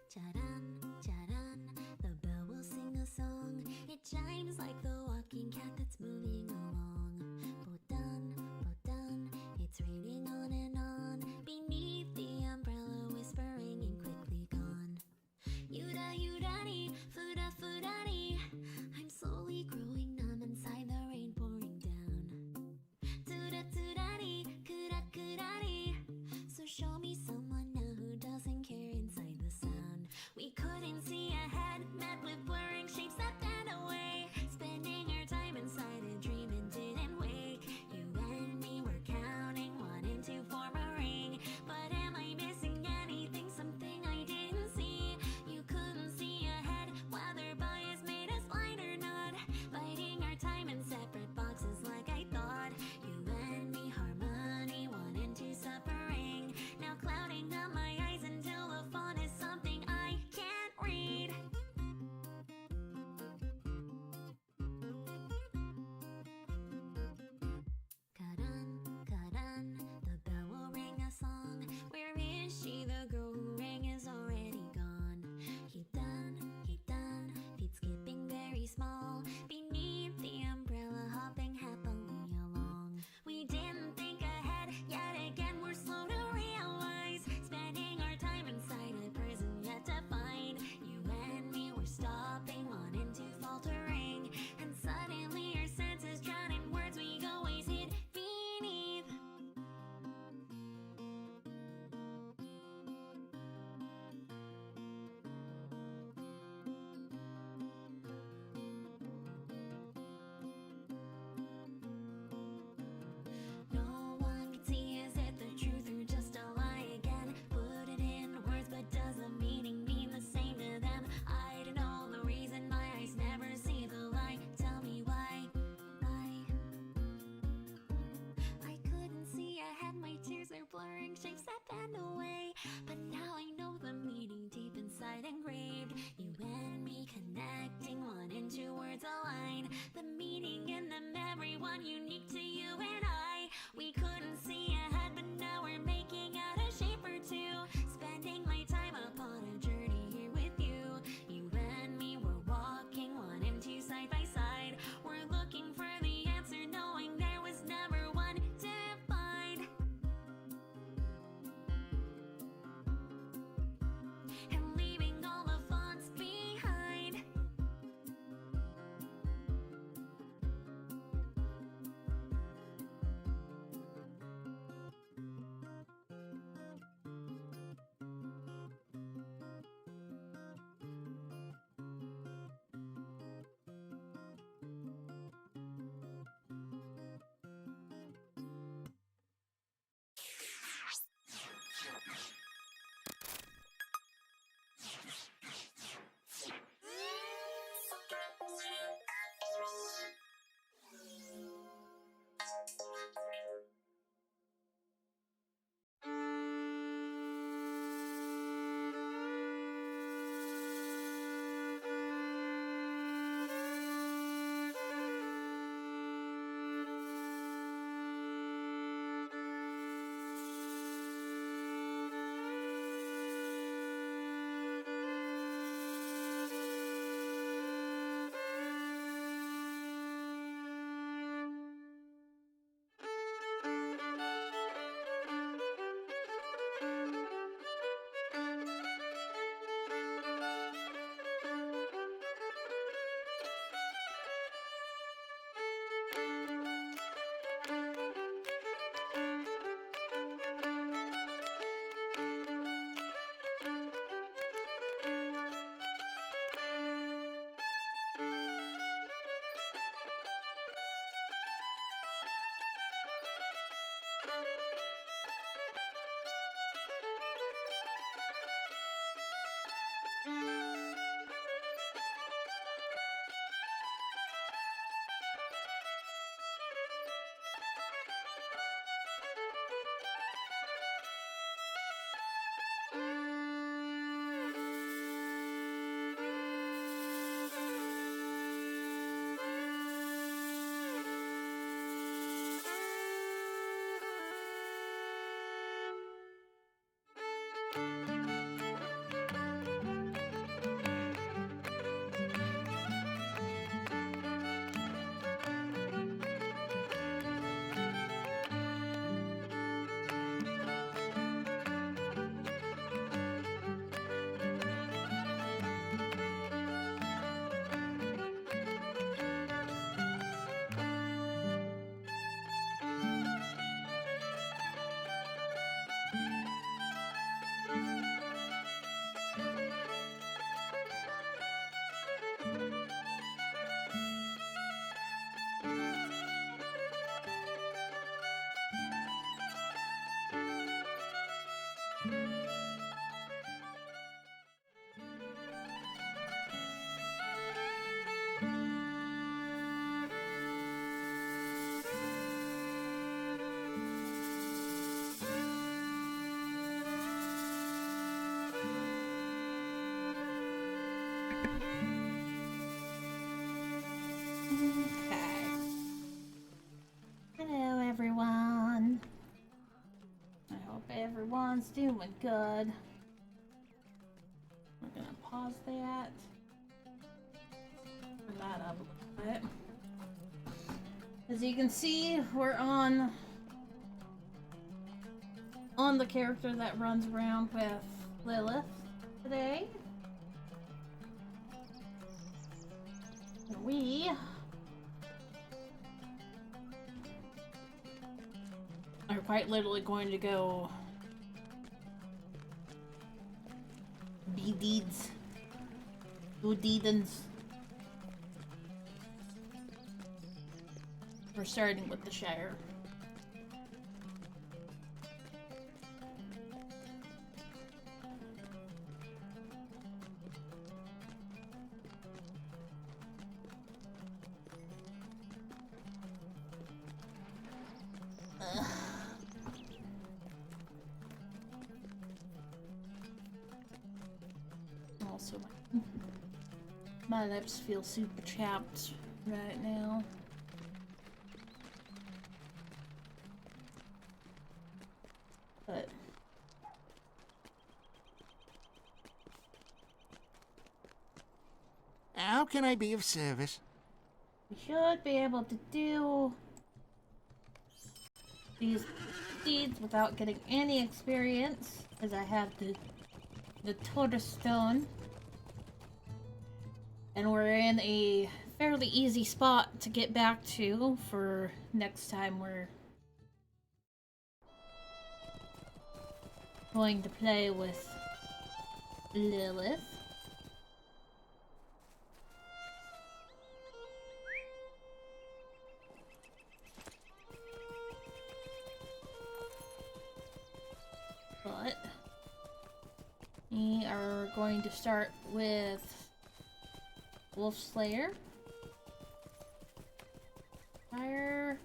짜란 짜란 Okay. Hello, everyone. I hope everyone's doing good. We're gonna pause that. Turn that up a little bit. As you can see, we're on the character that runs around with Lilith today. And we are quite literally going to go be deeds. Do deedins. We're starting with the Shire. Also, my lips feel super chapped right now. But how can I be of service? we should be able to do these deeds without getting any experience, as I have the Toadstone. And we're in a fairly easy spot to get back to for next time we're going to play with Lilith. But we are going to start with Wolf Slayer. Fire.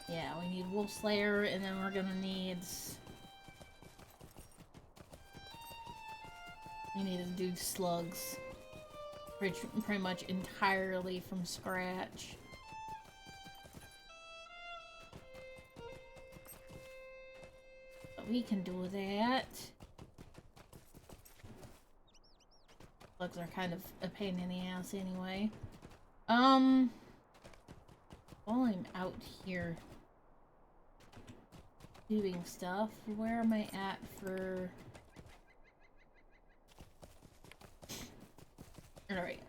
Yeah, we need Wolf Slayer, and then we're gonna need... We need to do slugs. Pretty much entirely from scratch. But we can do that. Slugs are kind of a pain in the ass anyway. While I'm out here doing stuff, where am I at for... Alright.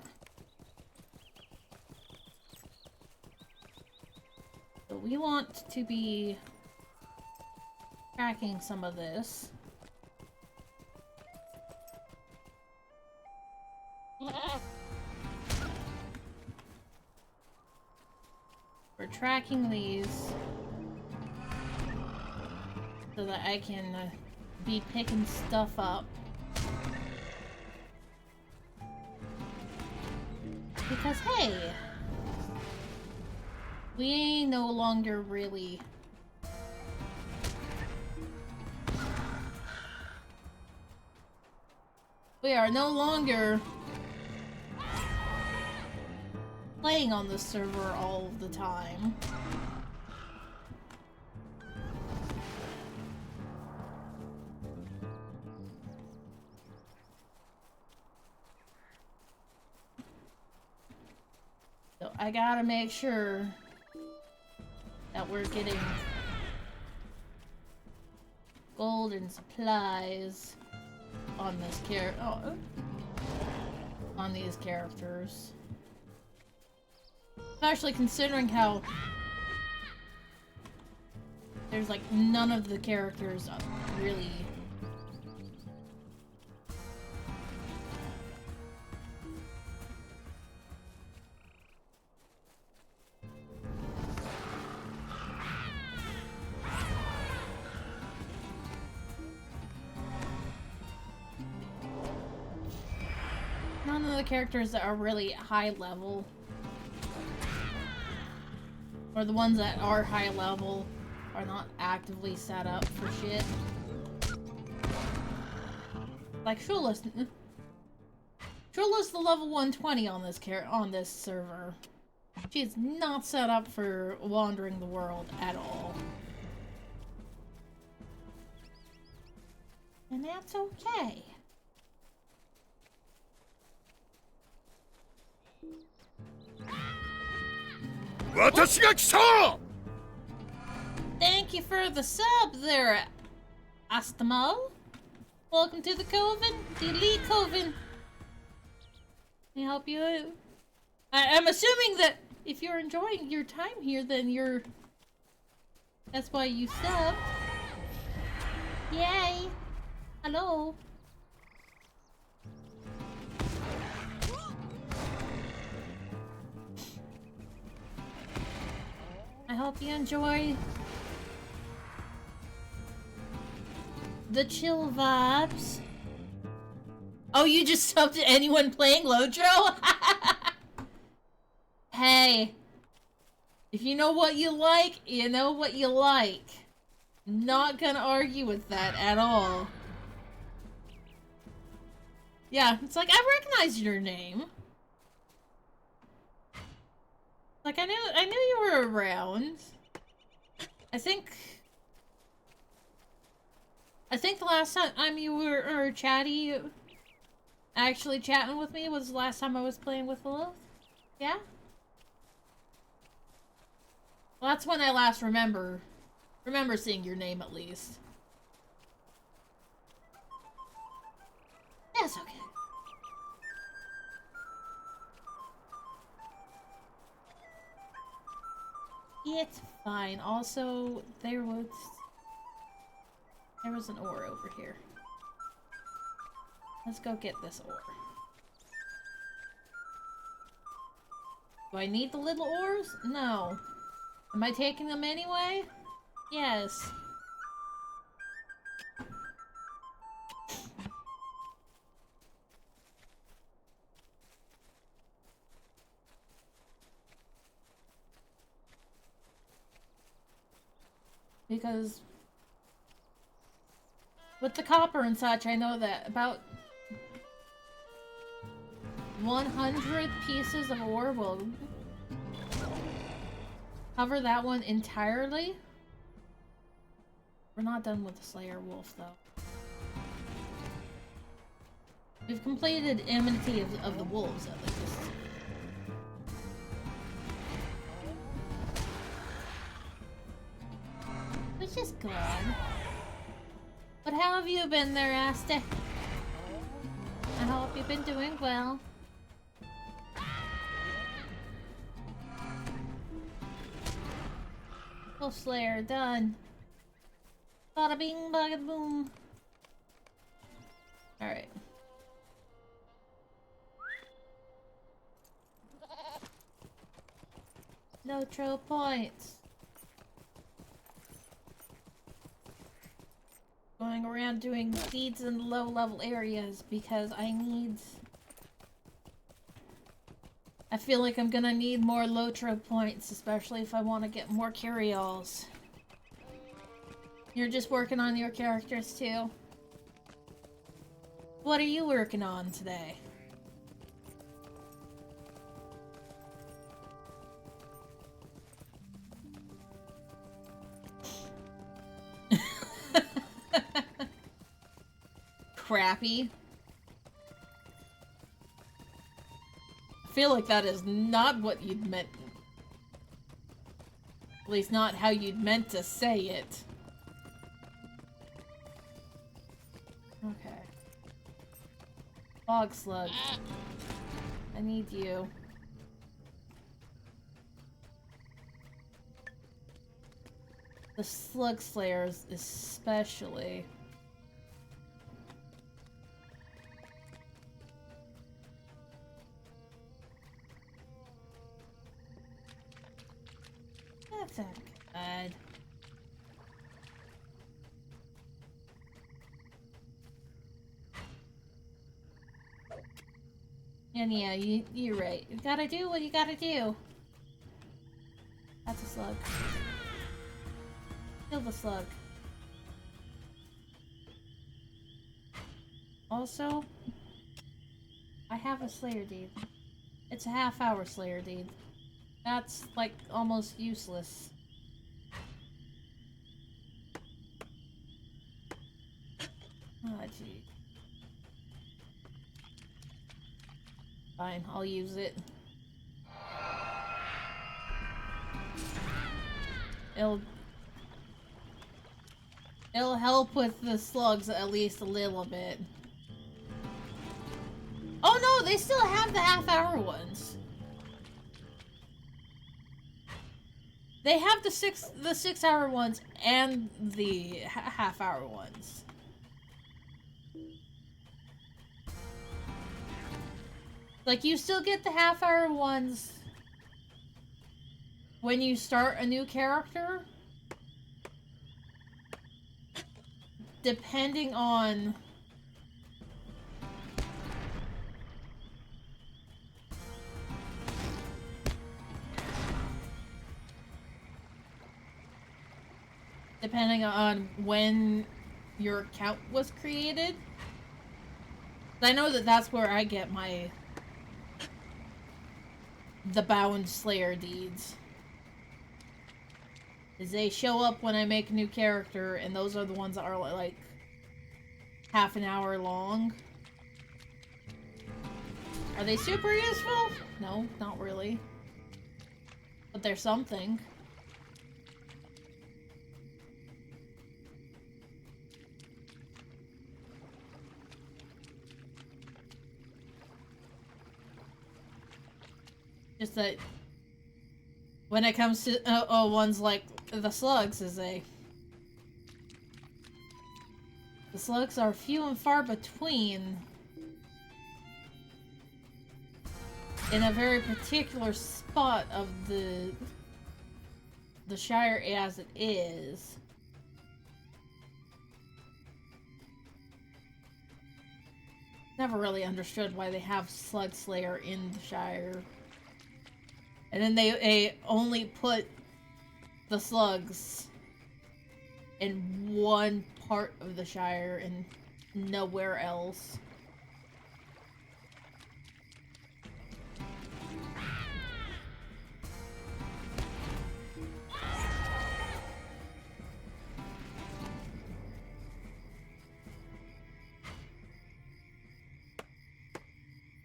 So we want to be tracking some of this. We're tracking these so that I can be picking stuff up. Because hey, we no longer really we are no longer playing on this server all the time. So I gotta make sure that we're getting gold and supplies on this on these characters. Especially considering how there's like none of the characters really characters that are really high level, or the ones that are high level are not actively set up for shit. Like Shula's the level 120 on this server. She's not set up for wandering the world at all. And that's okay. Thank you for the sub there, Astamo. Welcome to the Coven, the Elite Coven. Can I help you out? I'm assuming that if you're enjoying your time here, then that's why you subbed. Yay! Hello. I hope you enjoy the chill vibes. Oh, you just subbed to anyone playing Lotro? Hey, if you know what you like, you know what you like. Not gonna argue with that at all. Yeah, it's like, I recognize your name. Like, I knew you were around. I think the last time you were actually chatting with me was the last time I was playing with Lilith. Yeah? Well, that's when I last remember seeing your name, at least. That's okay. It's fine. Also, there was an ore over here. Let's go get this ore. Do I need the little ores? No. Am I taking them anyway? Yes. Because with the copper and such, I know that about 100 pieces of ore will cover that one entirely. We're not done with the Slayer Wolf, though. We've completed Enmity of the Wolves, at least. Which is good. But how have you been there, Asta? I hope you've been doing well. Wolf Slayer done. Bada bing, bada boom. Alright. No troll points. going around doing deeds in low-level areas because I feel like I'm gonna need more Lotro points, especially if I want to get more carry-alls. You're just working on your characters too? What are you working on today? Crappy. I feel like that is not what you'd meant. At least not how you'd meant to say it. Okay. Fog slug. I need you. The slug slayers especially. That's not good. And yeah, you're right. You gotta do what you gotta do. That's a slug. Kill the slug. Also, I have a Slayer deed. It's a half-hour Slayer deed. That's, like, almost useless. Oh, gee. Fine, I'll use it. It'll help with the slugs at least a little bit. Oh no, they still have the half-hour ones. They have the 6-hour ones and the half-hour ones. Like, you still get the half-hour ones when you start a new character. Depending on... depending on when your account was created. I know that that's where I get the Bound Slayer deeds. Is they show up when I make a new character, and those are the ones that are like half an hour long. Are they super useful? No, not really. But they're something. Just that when it comes to ones like the slugs, the slugs are few and far between in a very particular spot of the Shire as it is. Never really understood why they have Slug Slayer in the Shire. And then they only put the slugs in one part of the Shire and nowhere else.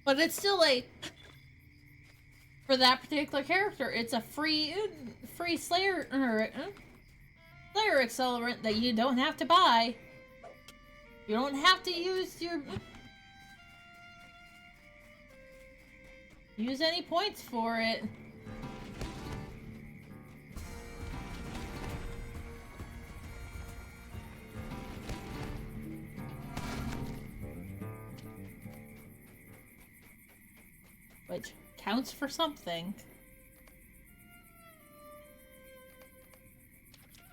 But it's still like, for that particular character, it's a free Slayer Slayer accelerant that you don't have to buy. You don't have to use any points for it. Which counts for something.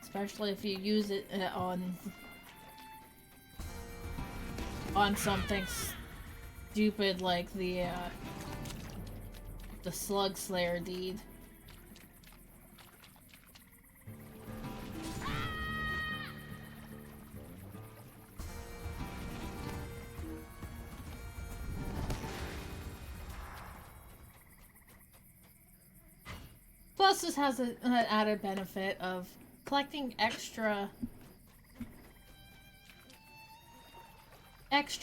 Especially if you use it on on something stupid like the Slug Slayer deed. Plus, this has an added benefit of collecting extra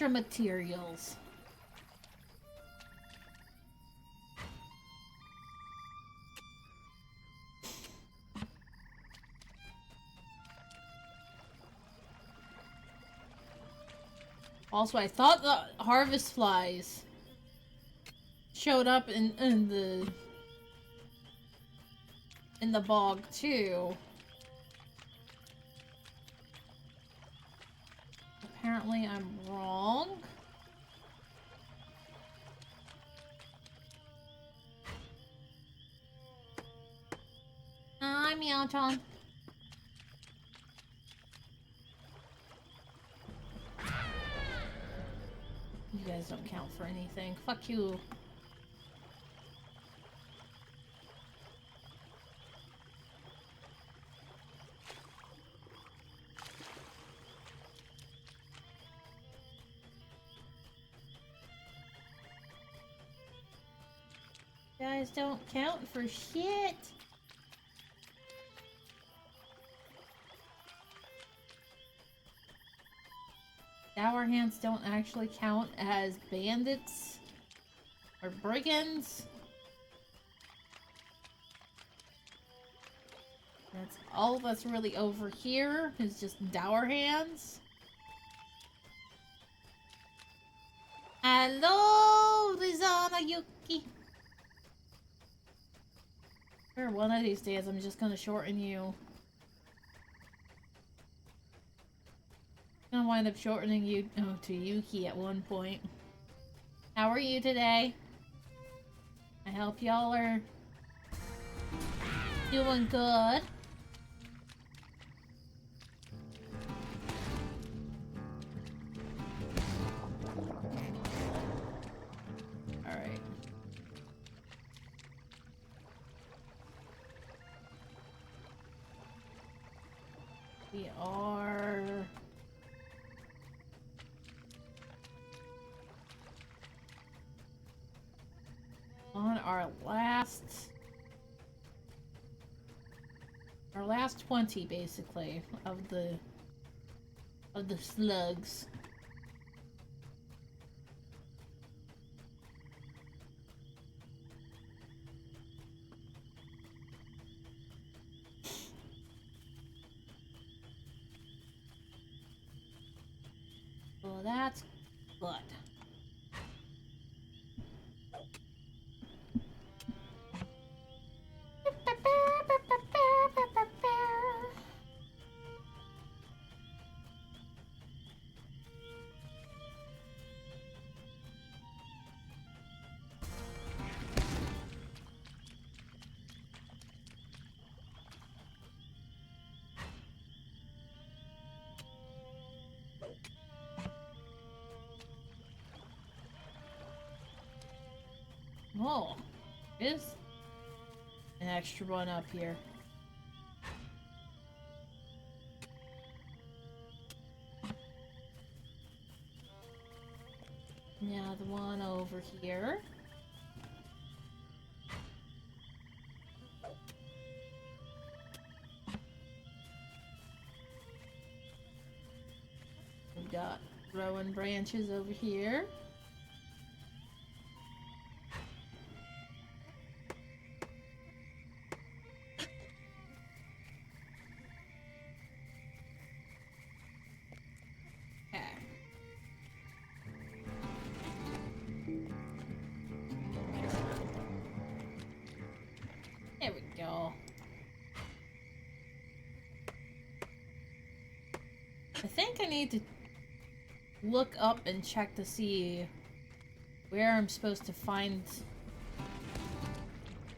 materials. Also, I thought the harvest flies showed up in the bog too. Apparently I'm wrong. I'm Meowton. You guys don't count for anything. Fuck you. You guys don't count for shit. Dour hands don't actually count as bandits or brigands. That's all that's really over here is just dour hands. Hello, Rizana Yuki. Sure, one of these days I'm just gonna shorten you. I'm gonna wind up shortening you to Yuki at one point. How are you today? I hope y'all are doing good. Alright. We are... on our last 20 basically of the slugs. Well, that's good. Oh, is an extra one up here. Now the one over here. We've got growing branches over here. There we go. I think I need to look up and check to see where I'm supposed to find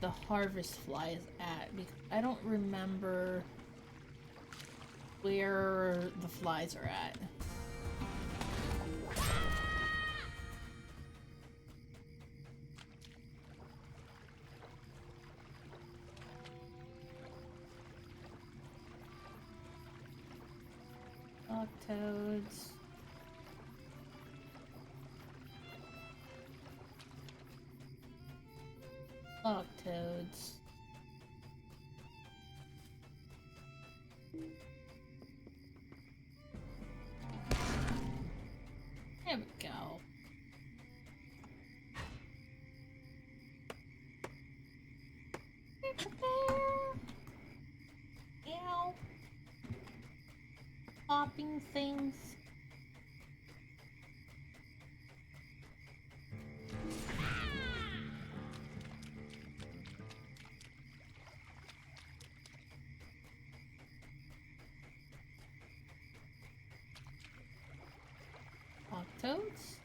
the harvest flies at, because I don't remember where the flies are at. Bog toads. Bog toads. There we go. Ow. Popping things. Toads?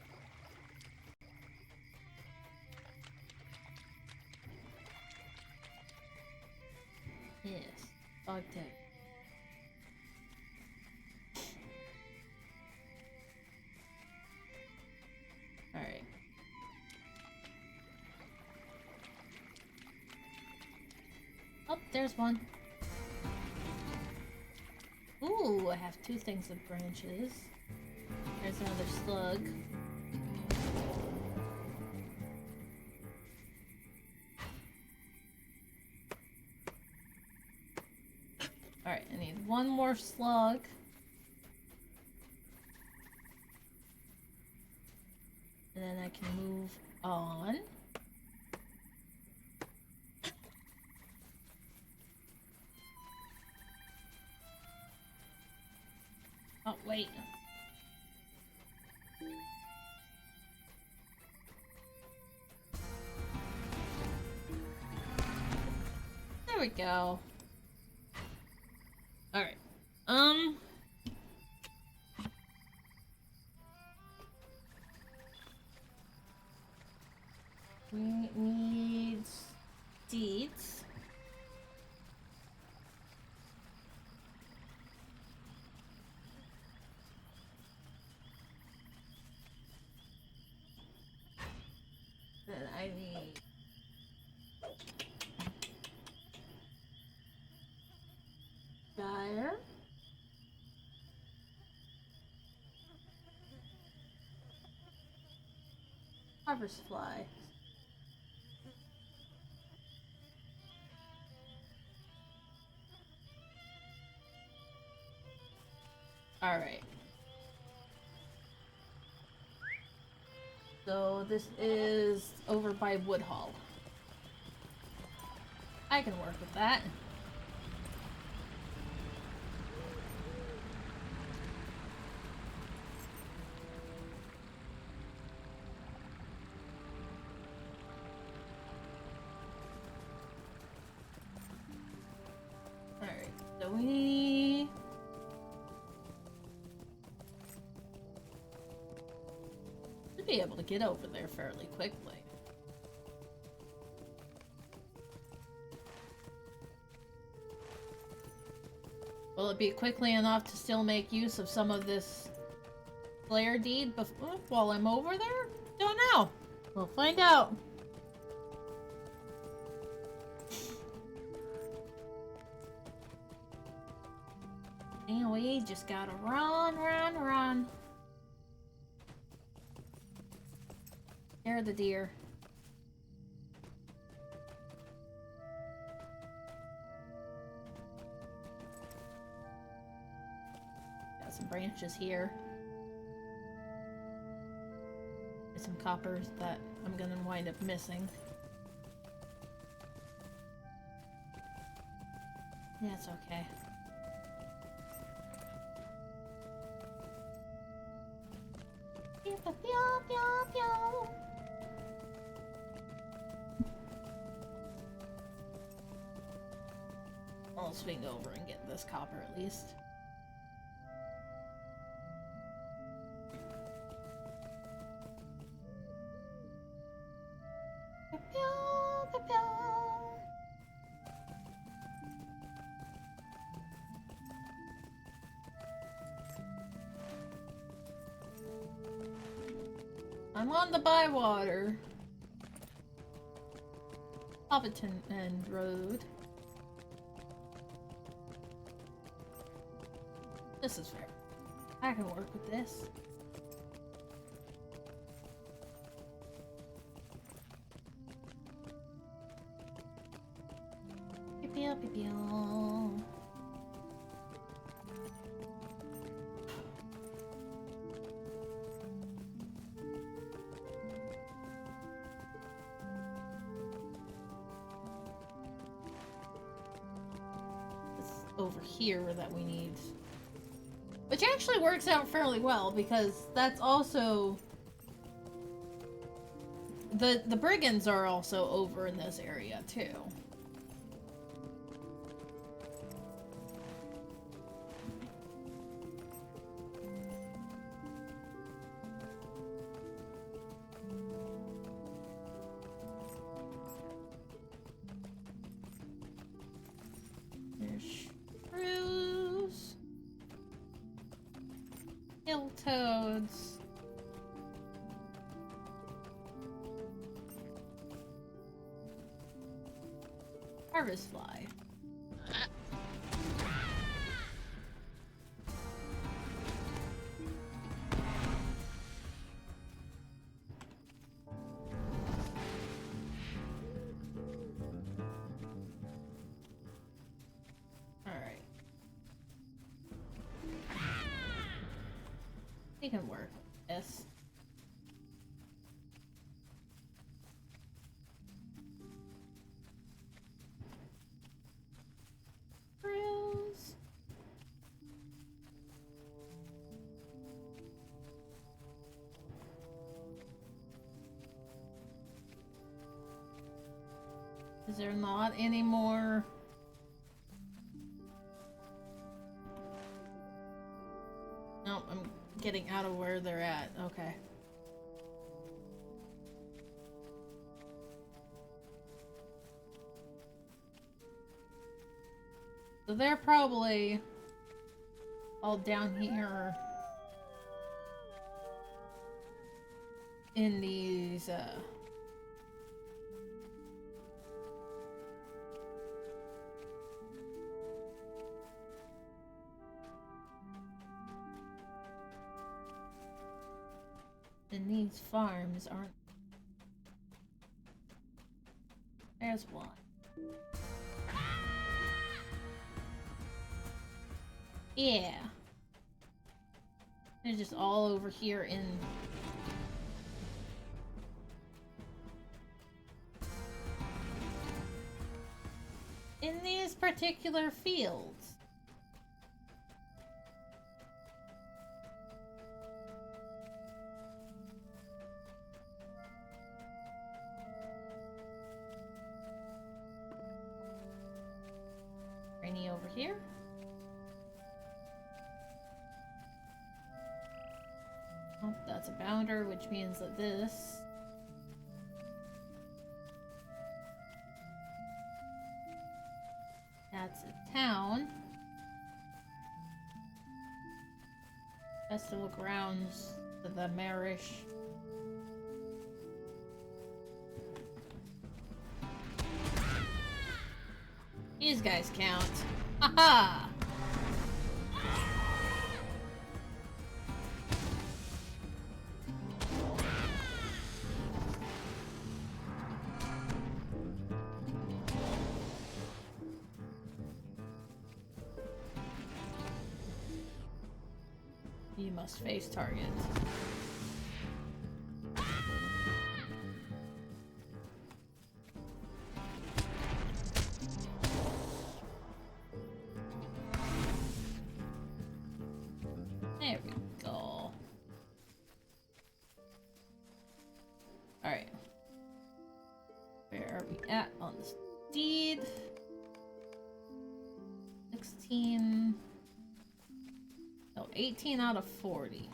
Yes, bog toad. Alright. Oh, there's one. Ooh, I have two things with branches. There's another slug. Alright, I need one more slug. And then I can move on. Oh, wait. There we go. Alright. We need seeds. Then I need fire. Harvest fly. Alright. So this is over by Woodhall. I can work with that. Alright, so we should be able to get over there fairly quickly. Will it be quickly enough to still make use of some of this Slayer deed while I'm over there? Don't know. We'll find out. And we just gotta run, run, run. Scare the deer. Got some branches here. There's some coppers that I'm gonna wind up missing. Yeah, it's okay. Pew, pew, pew. I'll swing over and get this copper at least. Pew, pew, pew. I'm on the Bywater. Hobbiton End Road. This is fair. I can work with this. Pew-pew-pew-pew. Over here that we need, which actually works out fairly well because that's also the brigands are also over in this area too. Hill toads. Harvest fly. We can work with this. Rails. Is there not any more? No, I'm getting out of where they're at. Okay. So they're probably all down here in these farms, aren't there? There's one. Yeah. They're just all over here in these particular fields. Any over here? Oh, that's a bounder, which means that this that's a town. Festival grounds for the Marish. These guys count. Haha! You must face target. There we go. Alright. Where are we at on the steed? 16. No, 18 out of 40.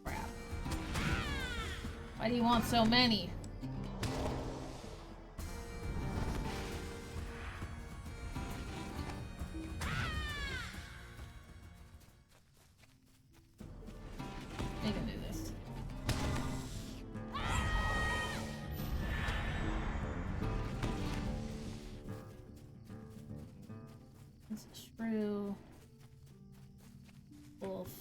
Crap. Why do you want so many? They can do this. This is shrew. Wolf.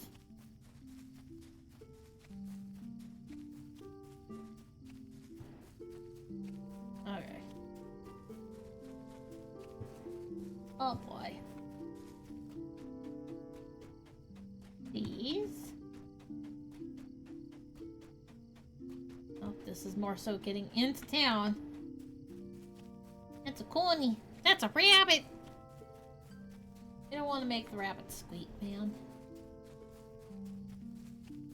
Oh boy. These. Oh, this is more so getting into town. That's a corny. That's a rabbit. You don't want to make the rabbit squeak, man.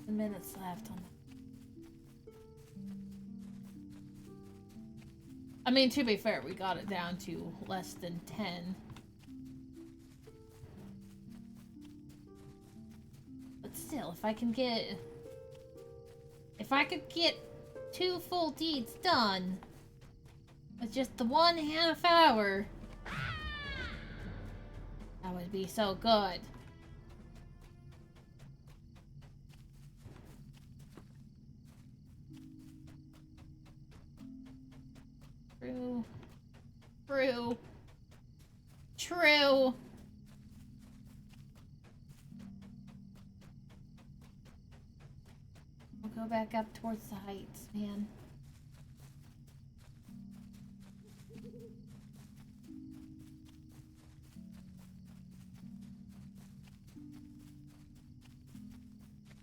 10 minutes left on that. I mean, to be fair, we got it down to less than 10. But still, if I could get 2 full deeds done with just the 1/2 hour, that would be so good. True. True. True. We'll go back up towards the heights, man.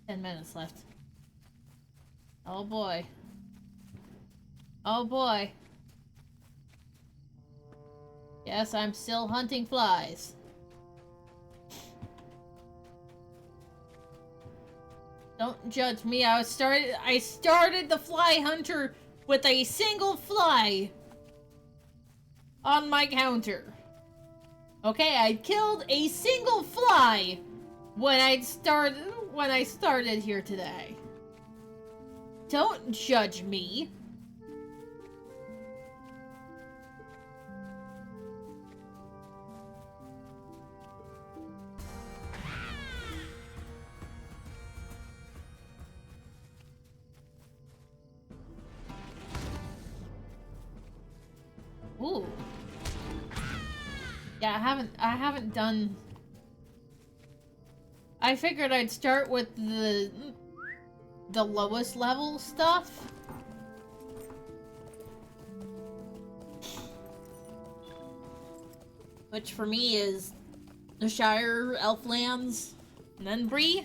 Ten minutes left. Oh boy. Oh boy. Yes, I'm still hunting flies. Don't judge me. I started the fly hunter with a single fly on my counter. Okay, I killed a single fly when I started here today. Don't judge me. Ooh. Yeah, I haven't done. I figured I'd start with the lowest level stuff. Which for me is the Shire, Elflands, and then Bree.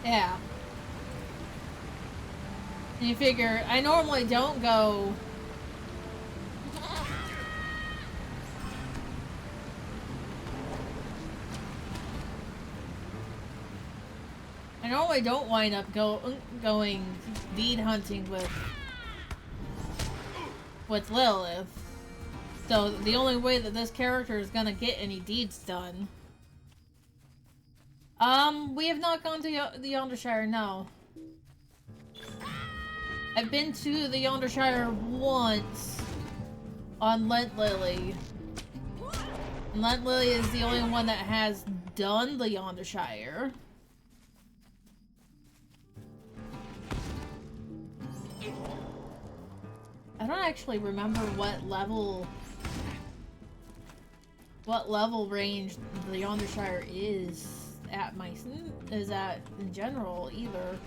Yeah. And you figure, I normally don't go... I normally don't wind up going deed hunting with Lilith. So the only way that this character is gonna get any deeds done... we have not gone to the Yondershire, no. I've been to the Yondershire once on Lent Lily. And Lent Lily is the only one that has done the Yondershire. I don't actually remember what level range the Yondershire is at in general either.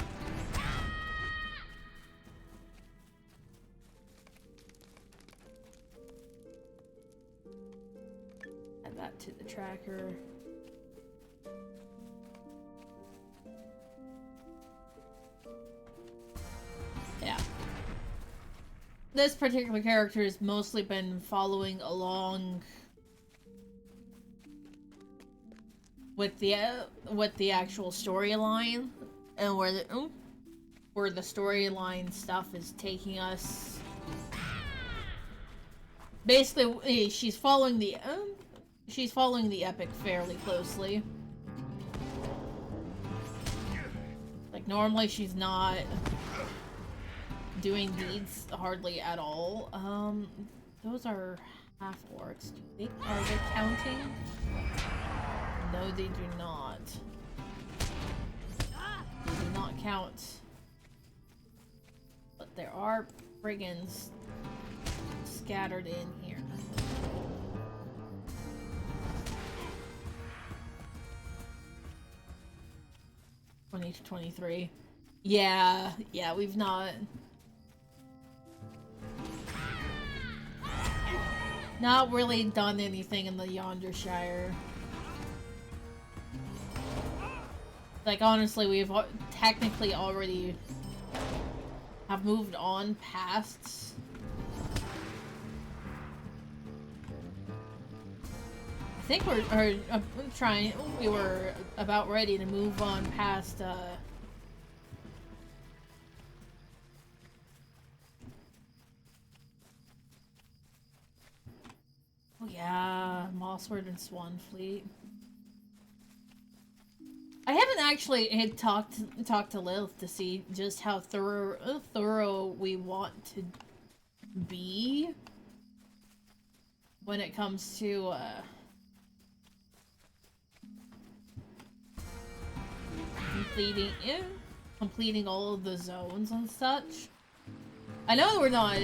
Add that to the tracker. Yeah. This particular character has mostly been following along with the actual storyline and where the storyline stuff is taking us. Basically, she's following the epic fairly closely. Like normally she's not doing deeds hardly at all. Those are half orcs. Are they counting? No, they do not. They do not count. But there are brigands scattered in here. 20 to 23. Yeah, we've not really done anything in the Yondershire. Like, honestly, we've technically already have moved on past. I think we were about ready to move on past, oh yeah, Mossword and Swanfleet. I haven't actually had talked to Lilith to see just how thorough we want to be when it comes to completing all of the zones and such. I know we're not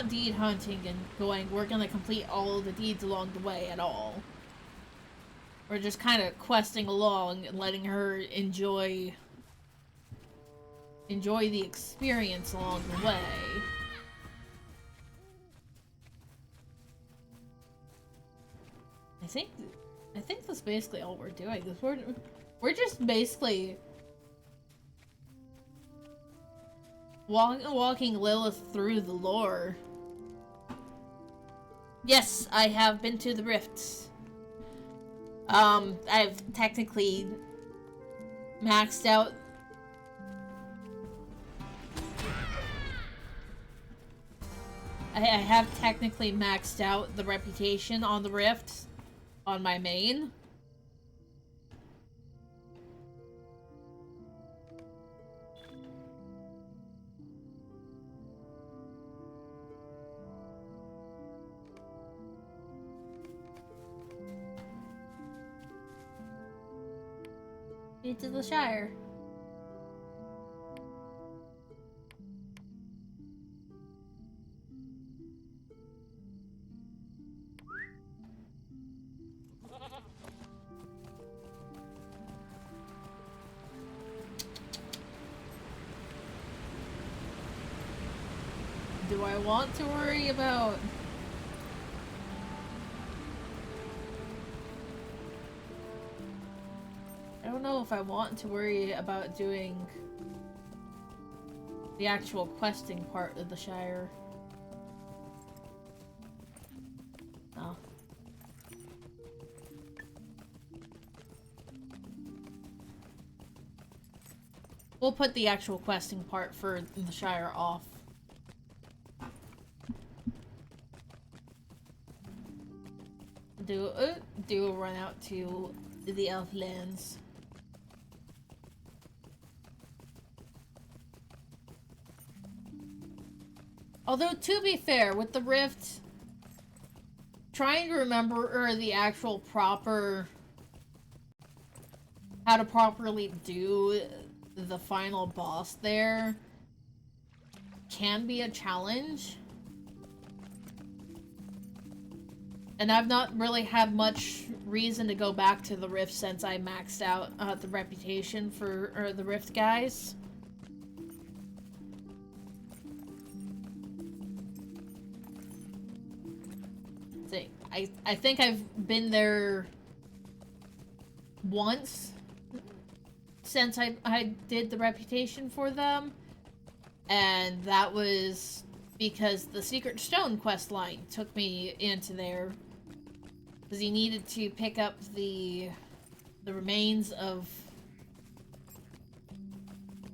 deed hunting and we're gonna complete all of the deeds along the way at all. We're just kind of questing along and letting her enjoy the experience along the way. I think that's basically all we're doing. We're just basically walking Lilith through the lore. Yes, I have been to the rifts. I've technically maxed out. I have technically maxed out the reputation on the rift on my main. Into the Shire. Do I want to worry about... I don't know if I want to worry about doing the actual questing part of the Shire. Oh. We'll put the actual questing part for the Shire off. Do a run out to the Elflands. Although, to be fair, with the Rift, trying to remember the actual proper... how to properly do the final boss there can be a challenge. And I've not really had much reason to go back to the Rift since I maxed out the reputation for the Rift guys. I think I've been there once since I did the reputation for them, and that was because the Secret Stone quest line took me into there because you needed to pick up the remains of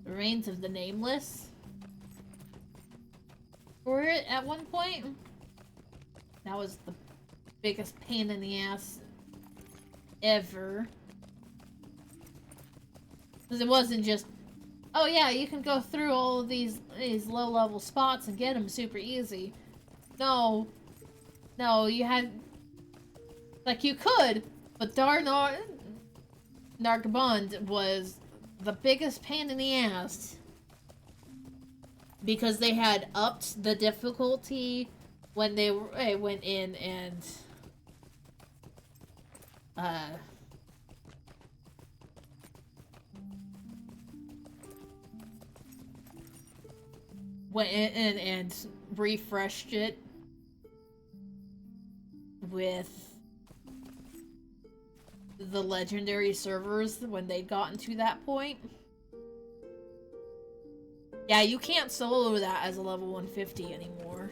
the Nameless for it at one point. That was the biggest pain in the ass ever. Because it wasn't just, oh yeah, you can go through all of these low-level spots and get them super easy. No, you had, like, you could, but Nargabond was the biggest pain in the ass because they had upped the difficulty when they went in and went in and refreshed it with the legendary servers when they'd gotten to that point. Yeah, you can't solo that as a level 150 anymore.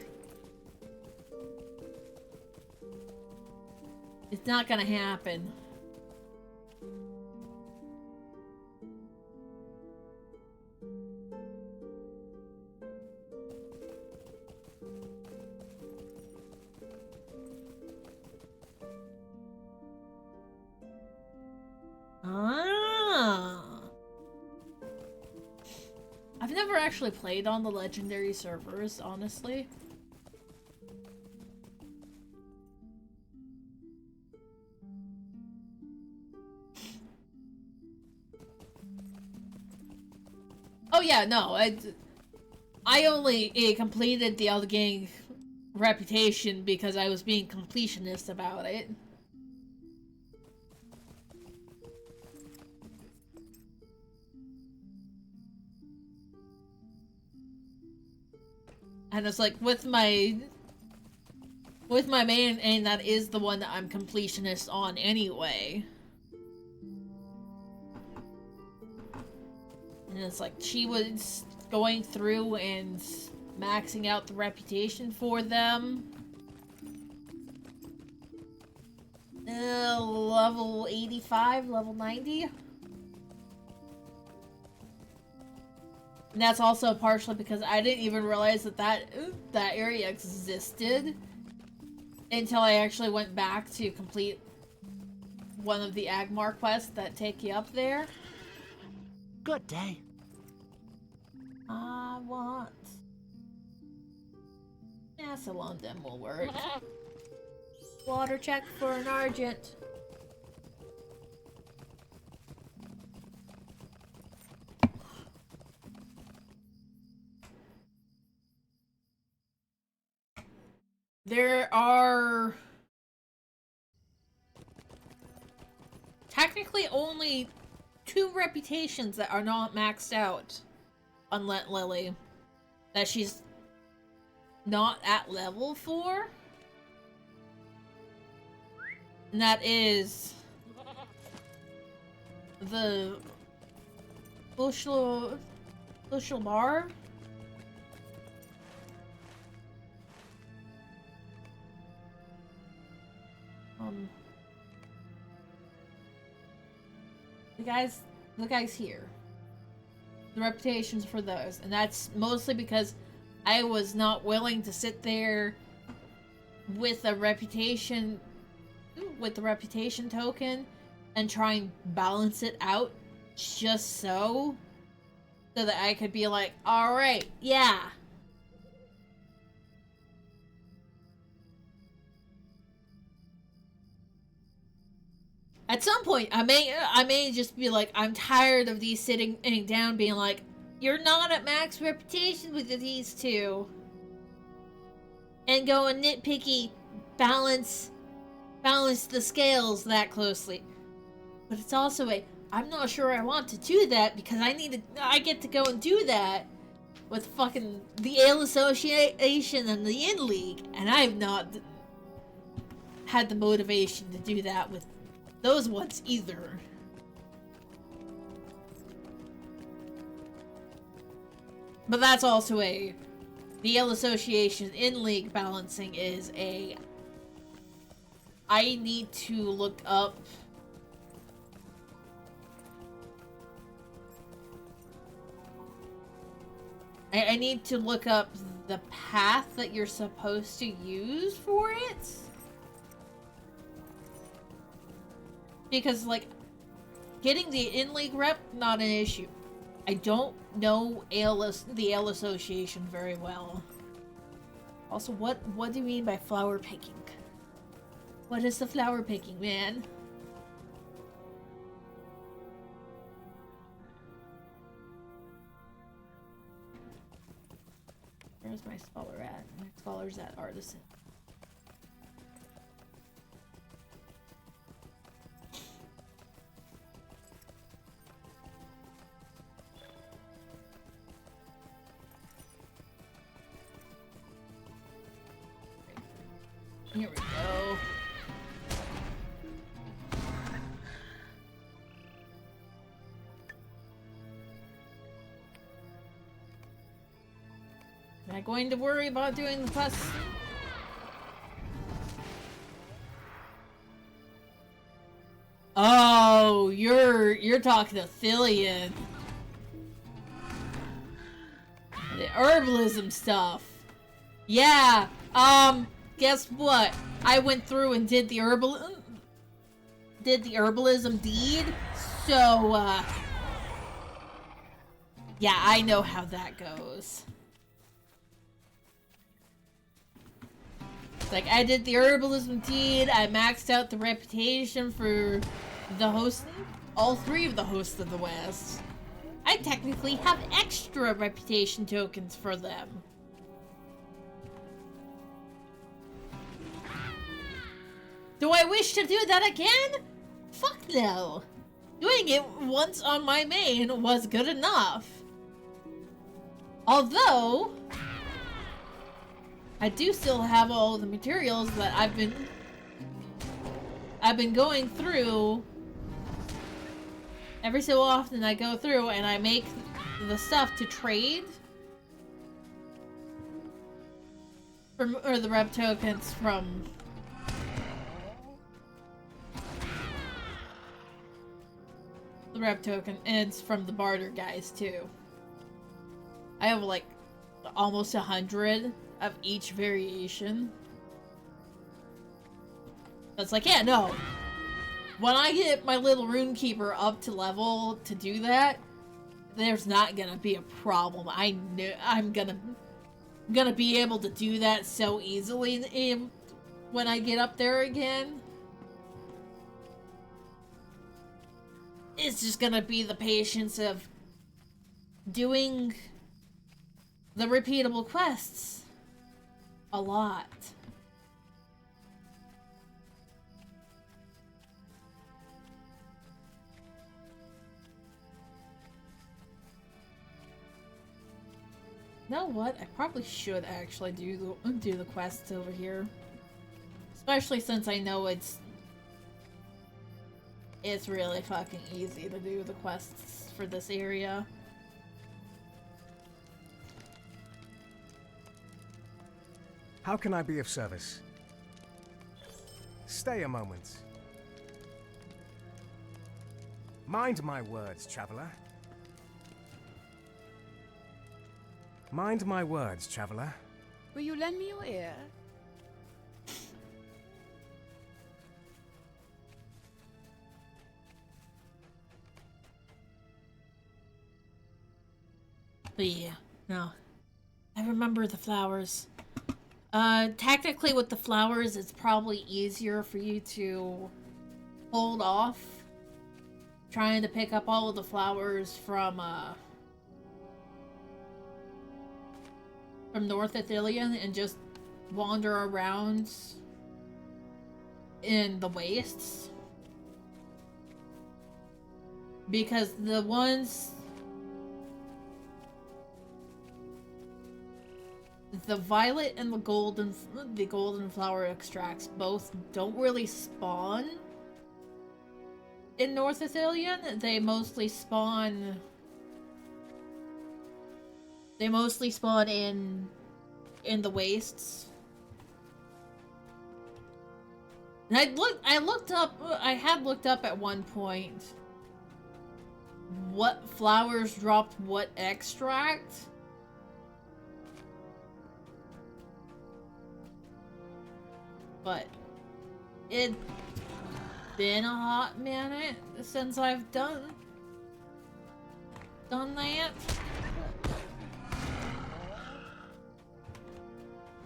It's not gonna happen. Ah. I've never actually played on the legendary servers, honestly. Oh yeah, no, I only completed the Elden Gang reputation because I was being completionist about it. And it's like with my main aim, that is the one that I'm completionist on anyway. And it's like she was going through and maxing out the reputation for them. Level 85, level 90. And that's also partially because I didn't even realize that area existed until I actually went back to complete one of the Agmar quests that take you up there. Good day. I want... Yeah, Salon Dem will work. Water check for an Argent. There are... technically only 2 reputations that are not maxed out on Lent Lily. That she's not at level for. And that is the Bushel Bar. The guys here. The reputations for those, and that's mostly because I was not willing to sit there with a reputation, with the reputation token, and try and balance it out just so that I could be like, all right, yeah. At some point, I may just be like, I'm tired of these sitting down being like, you're not at max reputation with these 2. And going nitpicky, balance the scales that closely. But it's also I'm not sure I want to do that because I get to go and do that with fucking the Ale Association and the In League, and I have not had the motivation to do that with those ones either. But that's also the Ale Association In League balancing is I need to look up I need to look up the path that you're supposed to use for it. Because, like, getting the in-league rep, not an issue. I don't know the Ale Association very well. Also, what do you mean by flower picking? What is the flower picking, man? Where's my scholar at? My scholar's at Artisan. Here we go. Am I going to worry about doing the quest? Oh, you're talking to Thillian. The herbalism stuff. Yeah, guess what? I went through and did the herbalism deed. So, yeah, I know how that goes. Like, I did the herbalism deed, I maxed out the reputation for the host, all 3 of the hosts of the West. I technically have extra reputation tokens for them. Do I wish to do that again? Fuck no. Doing it once on my main was good enough. Although, I do still have all the materials that I've been going through. Every so often I go through and I make the stuff to trade. Or the rep tokens from the rep token, and it's from the barter guys too. I have like almost 100 of each variation. It's like, yeah, no. When I get my little Runekeeper up to level to do that, there's not gonna be a problem. I know I'm gonna be able to do that so easily when I get up there again. It's just gonna be the patience of doing the repeatable quests a lot. You know what? I probably should actually do the quests over here, especially since I know it's really fucking easy to do the quests for this area. How can I be of service? Stay a moment. Mind my words, traveler. Mind my words, traveler. Will you lend me your ear? But yeah, no. I remember the flowers. Technically with the flowers, it's probably easier for you to hold off trying to pick up all of the flowers from North Ithilien and just wander around in the wastes. Because the ones... the violet and the golden flower extracts both don't really spawn in North Ithilien. They mostly spawn in the wastes. And I had looked up at one point what flowers dropped what extract. But it's been a hot minute since I've done that.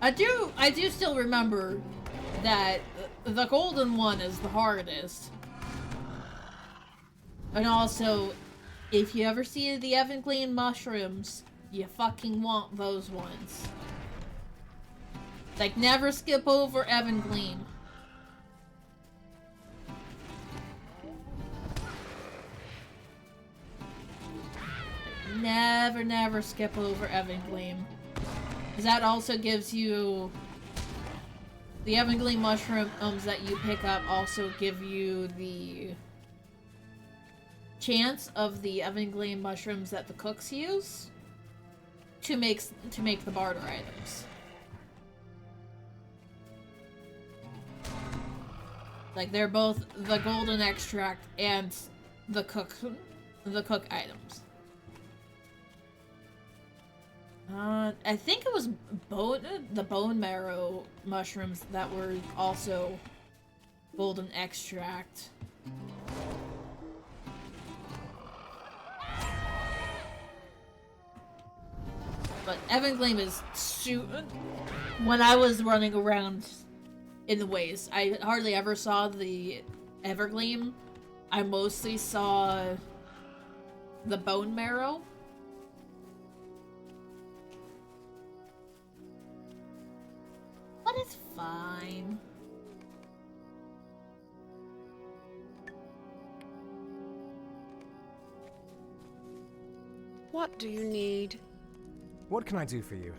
I do still remember that the golden one is the hardest. And also, if you ever see the Evangleam mushrooms, you fucking want those ones. Like, never skip over Evangleam. Never skip over Evangleam. Because that also gives you the Evergreen mushrooms that you pick up also give you the chance of the Evergreen mushrooms that the cooks use to make the barter items. Like they're both the golden extract and the cook items. I think it was the bone marrow mushrooms that were also golden extract. But Evergleam is when I was running around in the waste, I hardly ever saw the Evergleam. I mostly saw the bone marrow. But it's fine. What do you need? What can I do for you?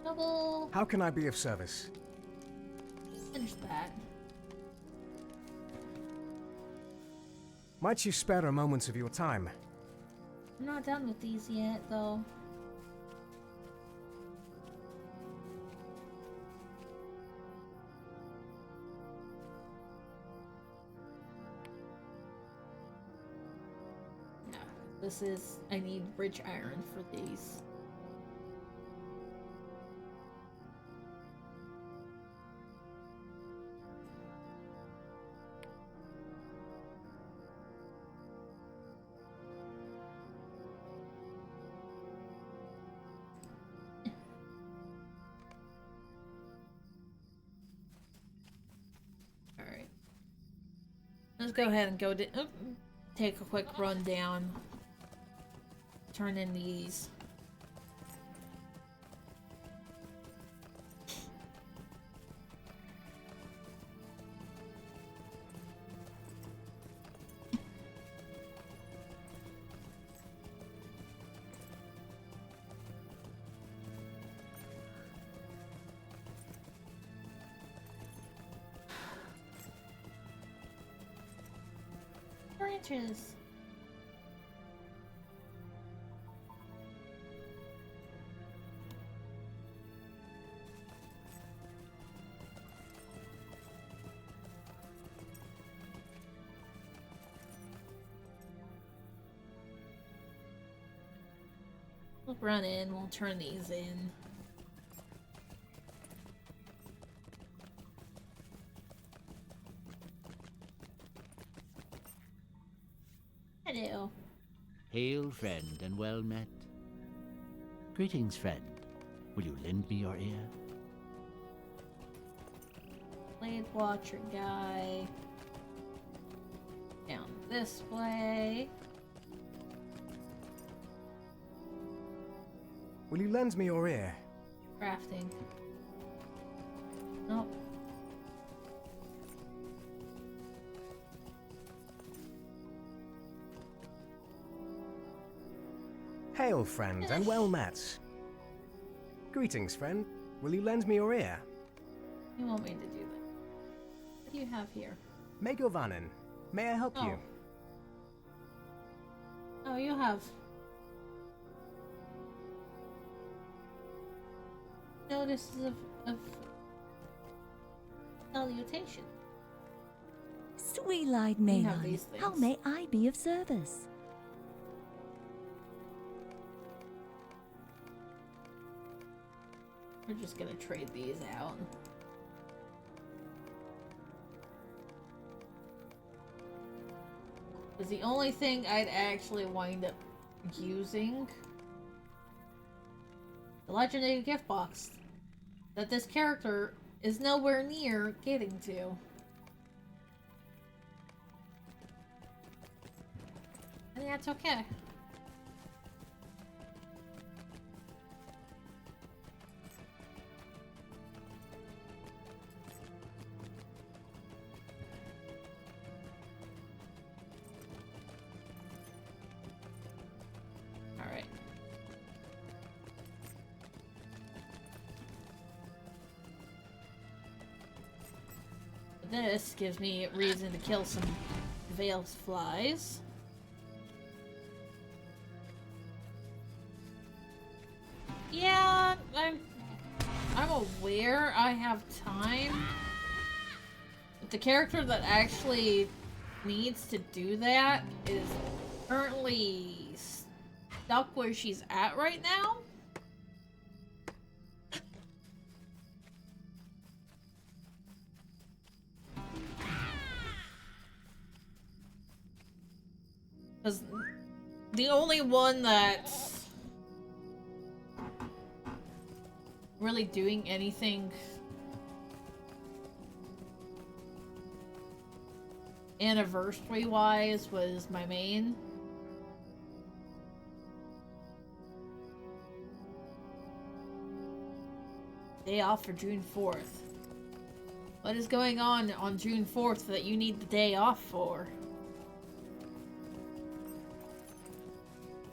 Double. How can I be of service? Finish that. Might you spare a moment of your time? I'm not done with these yet, though. This is, I need rich iron for these. Alright. Let's go ahead and go take a quick rundown. Turn in these. Branches. We'll run in, we'll turn these in. Hello. Hail, friend, and well met. Greetings, friend. Will you lend me your ear? Blade Watcher guy. Down this way. Will you lend me your ear? Crafting. Nope. Hail, friend, and well met. Greetings, friend. Will you lend me your ear? You want me to do that? What do you have here? Megovanen, may I help you? Oh, you have notices of salutation. Sweet-eyed You have Maylon, these how things. may I be of service? We're just gonna trade these out. Because the only thing I'd actually wind up using the legendary gift box that this character is nowhere near getting to. And that's okay. This gives me reason to kill some veil flies. Yeah, I'm aware I have time. But the character that actually needs to do that is currently stuck where she's at right now. Because the only one that's really doing anything anniversary-wise was my main. Day off for June 4th. What is going on June 4th that you need the day off for?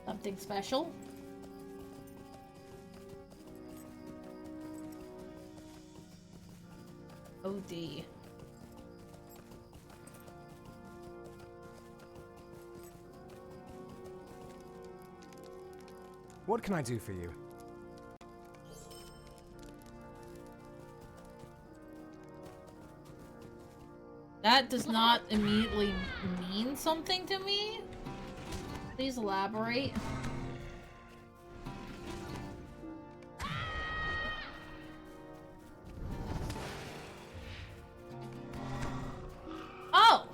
Something special? OD. What can I do for you? That does not immediately mean something to me. Please elaborate. Oh!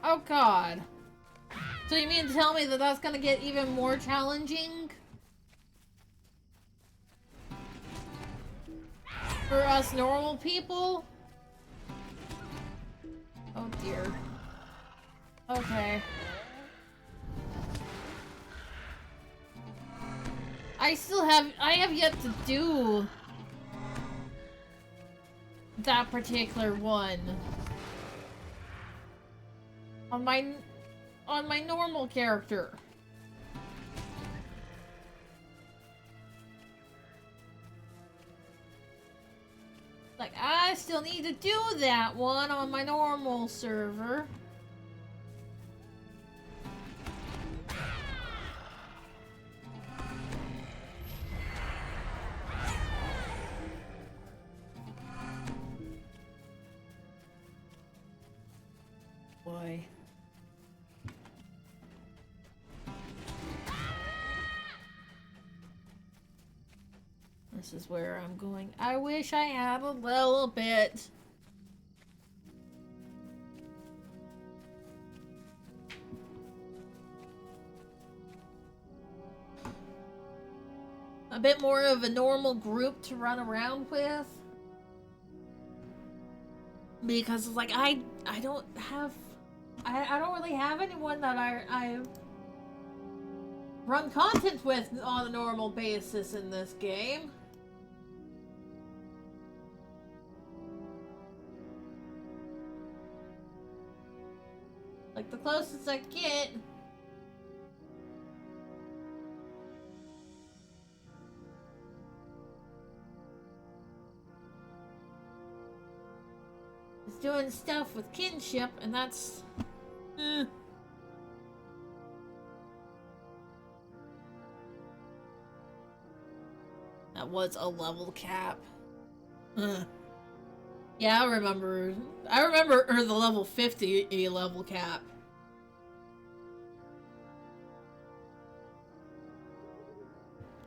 Oh god. So you mean to tell me that that's gonna get even more challenging? For us normal people? Oh dear. Okay. I have yet to do that particular one on my normal character. Like, I still need to do that one on my normal server. Boy. This is where I'm going. I wish I had a little bit. A bit more of a normal group to run around with. Because like I don't have I don't really have anyone that I run content with on a normal basis in this game. Like, the closest I get is doing stuff with kinship, and that's... That was a level cap. Yeah, I remember the level 50 level cap.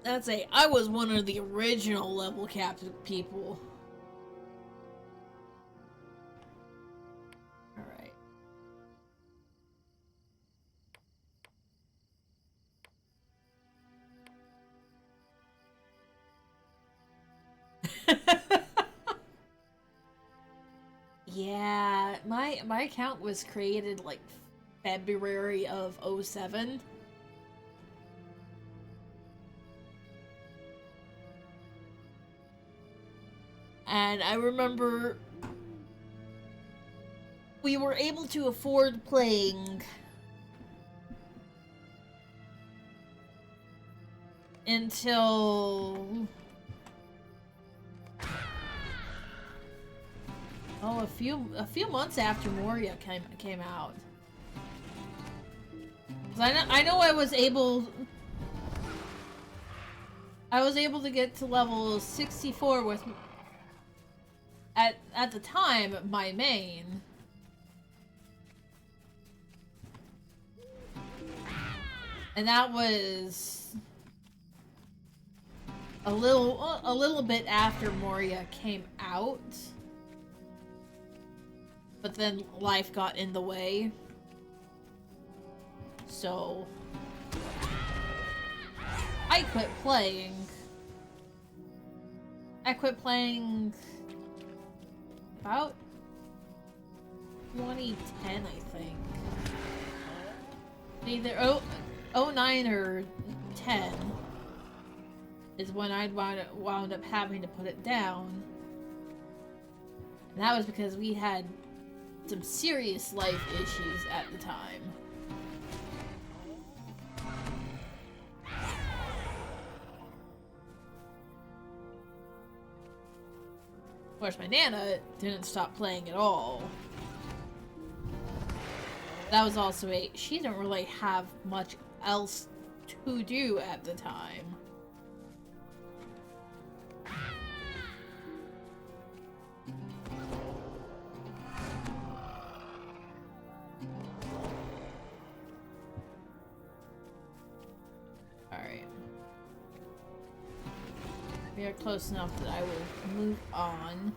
I was one of the original level cap people. Alright. Yeah, my account was created like February of 07. And I remember we were able to afford playing until Oh, a few months after Moria came out. 'Cause I know I was able to get to level 64 with at the time my main. And that was a little bit after Moria came out. But then life got in the way. So I quit playing. I quit playing about 2010, I think. Either 09 or 10 is when I wound up having to put it down. And that was because we had some serious life issues at the time. Of course, my Nana didn't stop playing at all. That was also she didn't really have much else to do at the time. Alright. We are close enough that I will move on.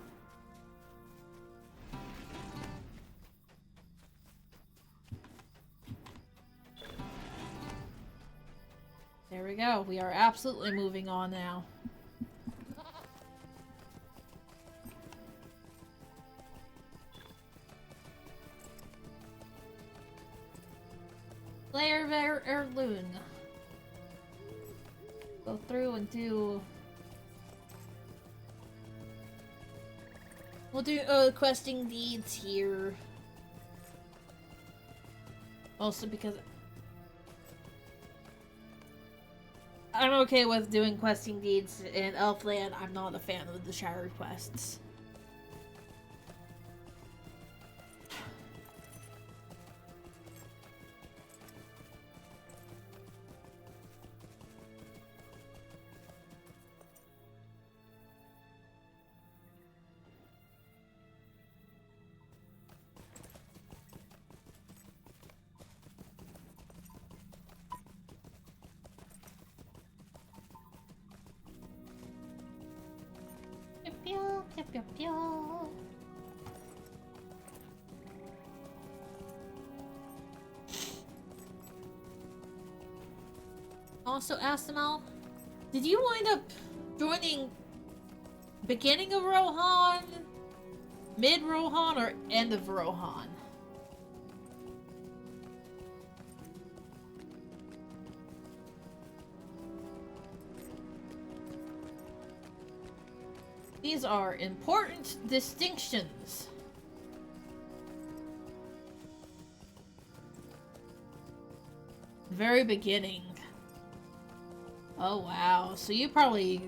There we go. We are absolutely moving on now. Layer Erlung. Go through and do... We'll do questing deeds here. Mostly because I'm okay with doing questing deeds in Elfland. I'm not a fan of the Shire quests. Also, Astamal, did you wind up joining beginning of Rohan, mid Rohan, or end of Rohan? These are important distinctions. Very beginning. Oh wow, so you probably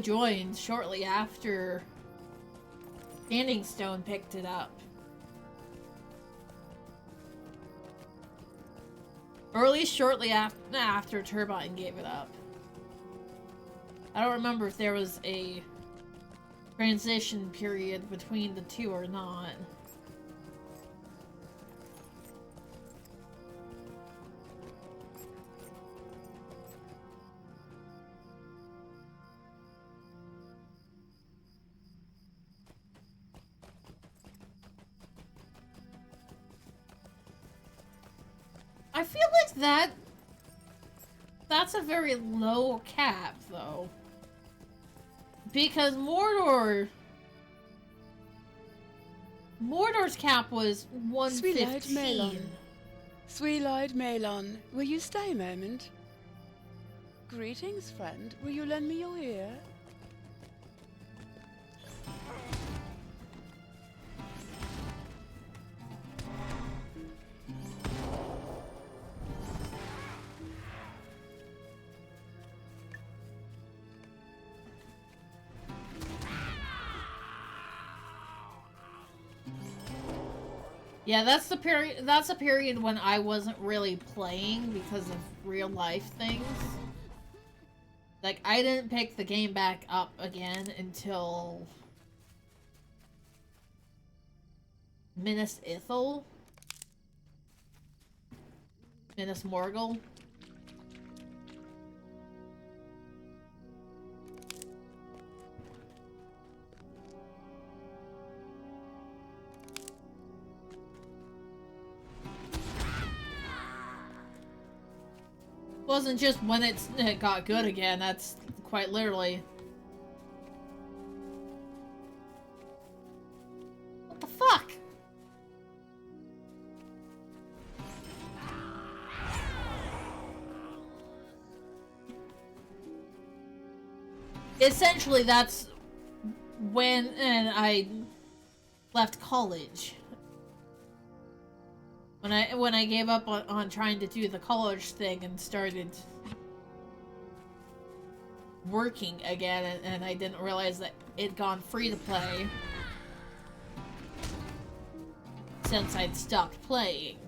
joined shortly after Standing Stone picked it up. Or at least shortly after Turbine gave it up. I don't remember if there was a transition period between the two or not. I feel like that's a very low cap, though. Because Mordor's cap was 115. Sweet-eyed Melon. Sweet-eyed Melon, will you stay a moment? Greetings, friend. Will you lend me your ear? Yeah, that's the period. That's a period when I wasn't really playing because of real life things. Like, I didn't pick the game back up again until Minas Ithil. Minas Morgul. Wasn't just when it got good again, that's quite literally. What the fuck? Essentially, that's when I left college. When I gave up on trying to do the college thing and started working again, and I didn't realize that it'd gone free to play since I'd stopped playing.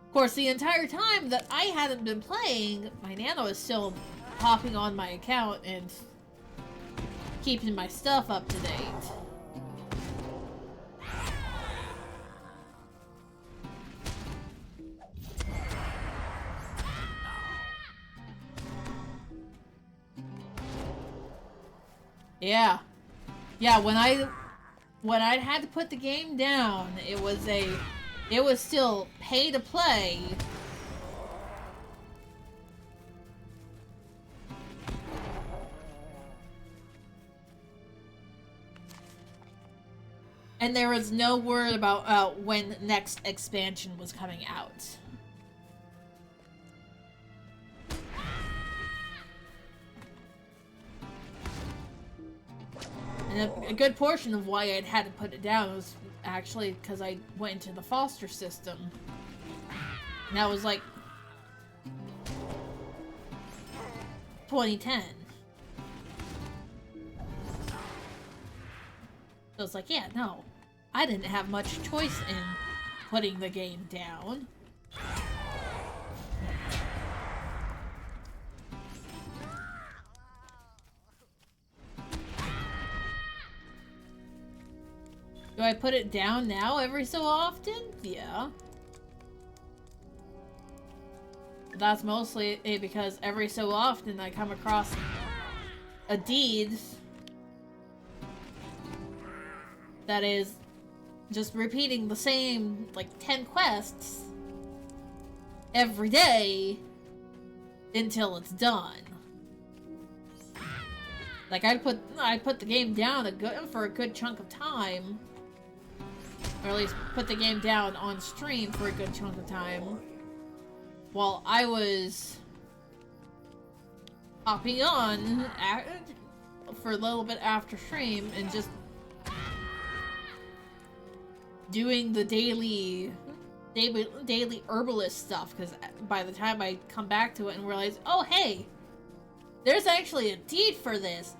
Of course, the entire time that I hadn't been playing, my Nana was still hopping on my account and keeping my stuff up to date. Yeah. Yeah, when I had to put the game down, it was still pay to play. And there was no word about when next expansion was coming out. And a good portion of why I'd had to put it down was actually because I went into the foster system. And that was like 2010. So it's like, yeah, no. I didn't have much choice in putting the game down. Do I put it down now every so often? Yeah. That's mostly because every so often I come across a deed that is just repeating the same, like, 10 quests every day until it's done. Like, I put the game down for a good chunk of time, or at least put the game down on stream for a good chunk of time, while I was hopping on for a little bit after stream and just doing the daily herbalist stuff, because by the time I come back to it and realize, oh hey, there's actually a deed for this,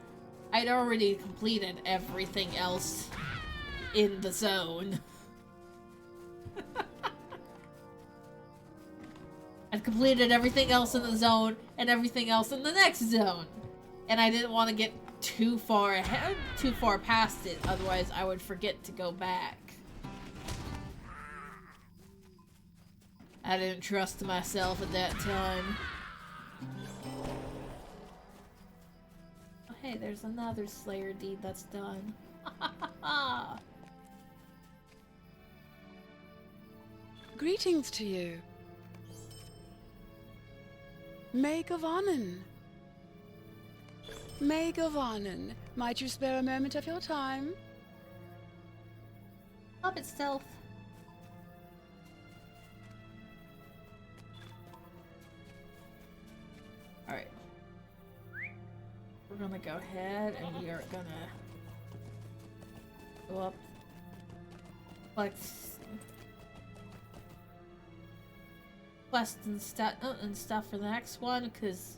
I'd already completed everything else in the zone. I've completed everything else in the zone and everything else in the next zone, and I didn't want to get too far past it, otherwise I would forget to go back. I didn't trust myself at that time. Oh, hey, there's another Slayer deed that's done. Greetings to you. May Gavanen. May Gavanen, might you spare a moment of your time? Stop it, stealth. Alright. We're gonna go ahead and we are gonna go up. Quest and stuff for the next one, because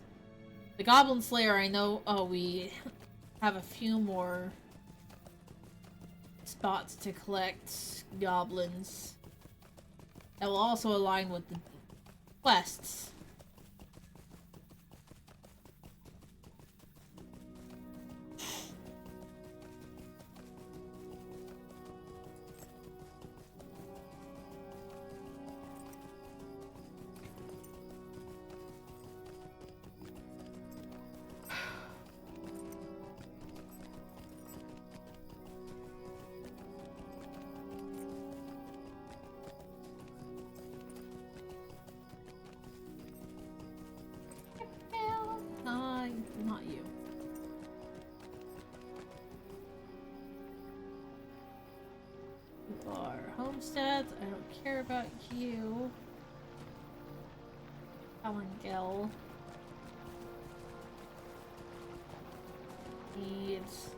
the Goblin Slayer, I know, we have a few more spots to collect goblins that will also align with the quests. Not you. You are homesteads. I don't care about you. Alangel needs.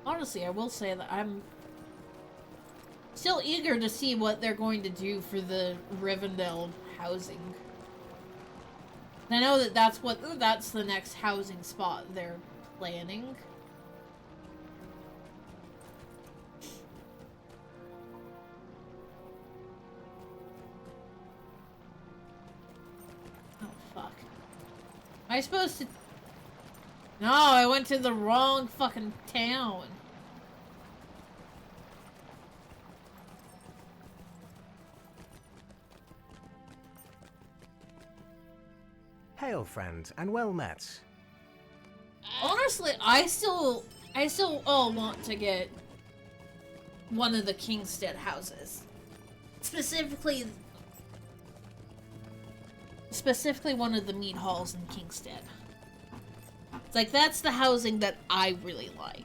Honestly, I will say that I'm still eager to see what they're going to do for the Rivendell housing. I know that that's the next housing spot they're planning. Oh fuck. Am I supposed to? No, I went to the wrong fucking town. Hail, friend, and well met. Honestly, I still want to get one of the Kingstead houses. Specifically one of the meat halls in Kingstead. It's like, that's the housing that I really like.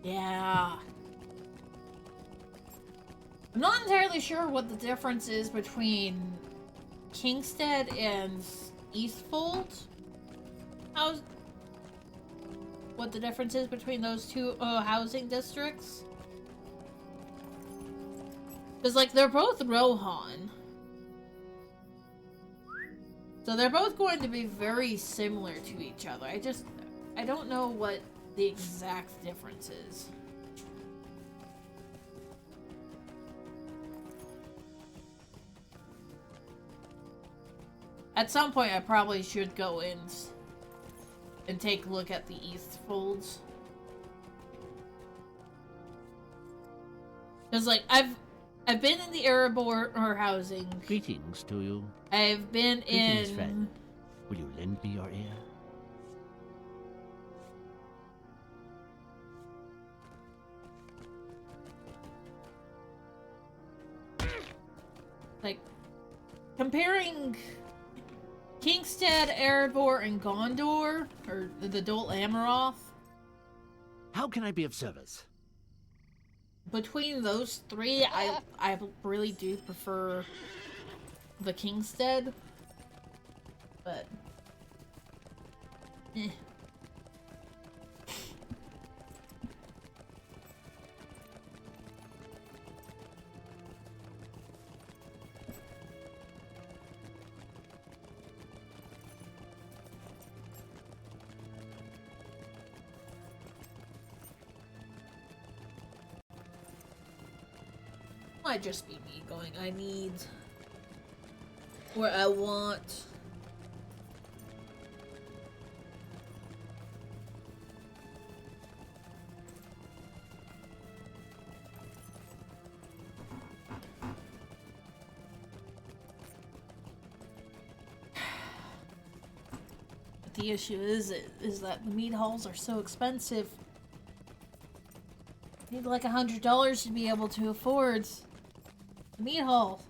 Yeah. I'm not entirely sure what the difference is between Kingstead and Eastfold. What the difference is between those two housing districts? Because, like, they're both Rohan. So they're both going to be very similar to each other. I don't know what the exact difference is. At some point, I probably should go in and take a look at the Eastfolds. Because, like, I've been in the Erebor housing. Greetings to you. I've been Greetings, in... friend. Will you lend me your ear? Like, comparing Kingstead, Erebor, and Gondor, or the Dol Amroth, How can I be of service? between those three, I really do prefer the Kingstead, but eh. Might just be me going, I need, or I want. But the issue is that the meat halls are so expensive. Need like $100 to be able to afford the meat hall.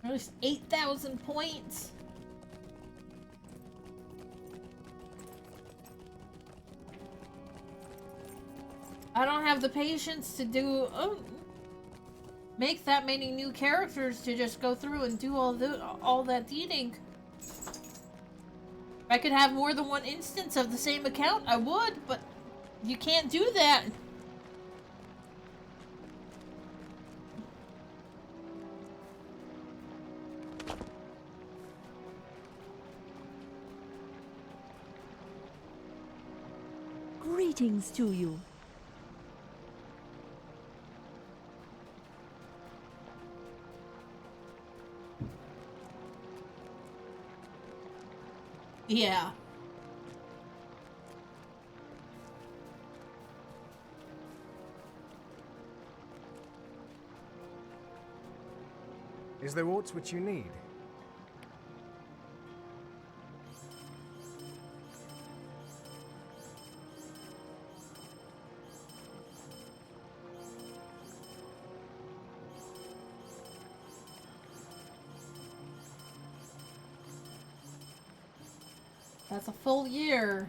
At least 8,000 points. I don't have the patience to do make that many new characters to just go through and do all that eating. If I could have more than one instance of the same account, I would, but you can't do that. Greetings to you. Yeah. Is there aught which you need? That's a full year.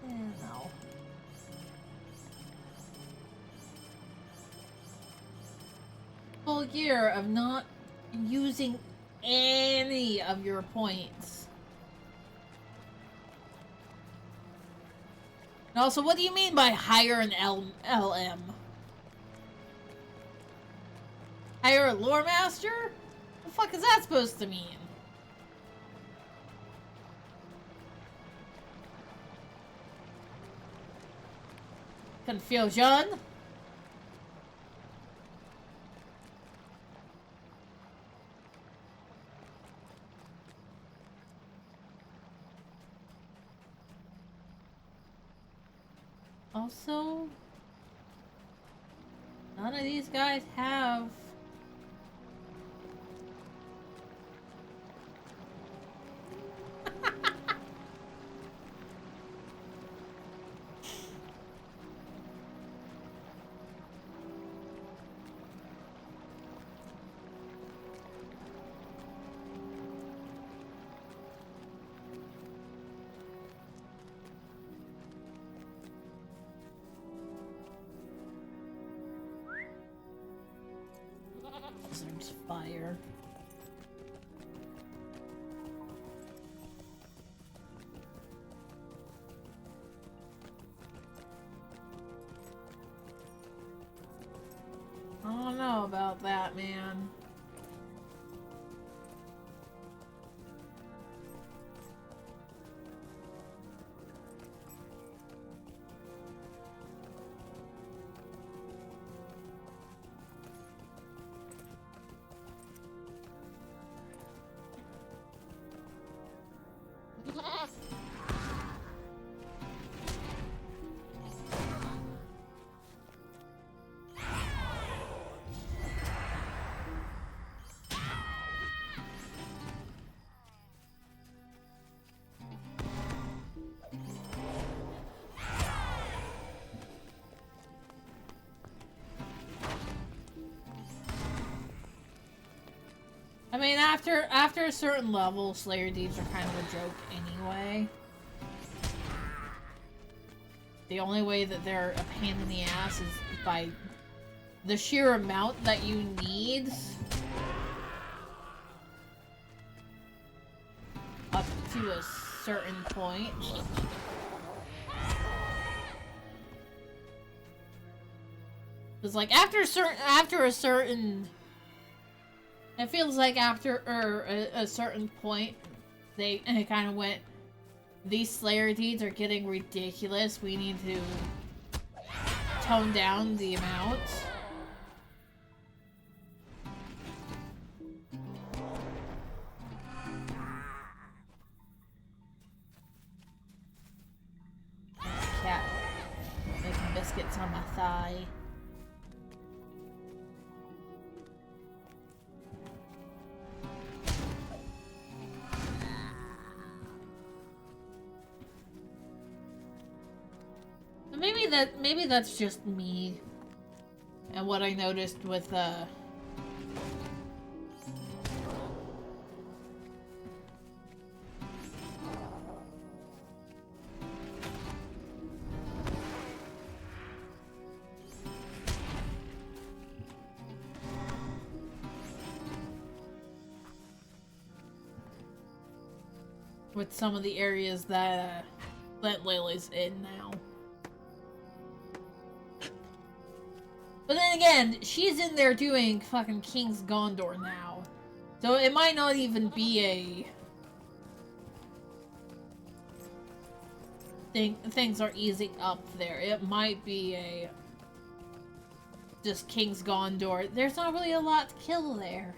No. Full year of not using any of your points. And also, what do you mean by hire an LM? Hire a lore master? What the fuck is that supposed to mean? Confusion? Also, none of these guys have There's fire. I don't know about that, man. I mean, after a certain level, Slayer Deeds are kind of a joke anyway. The only way that they're a pain in the ass is by the sheer amount that you need up to a certain point. It's like after a certain it feels like after a certain point they kind of went, these Slayer Deeds are getting ridiculous, we need to tone down the amount. cat making biscuits on my thigh. Maybe that's just me and what I noticed with some of the areas that Lily's in now. But then again, she's in there doing fucking King's Gondor now. So it might not even be a thing. Things are easing up there. It might be a just King's Gondor. There's not really a lot to kill there.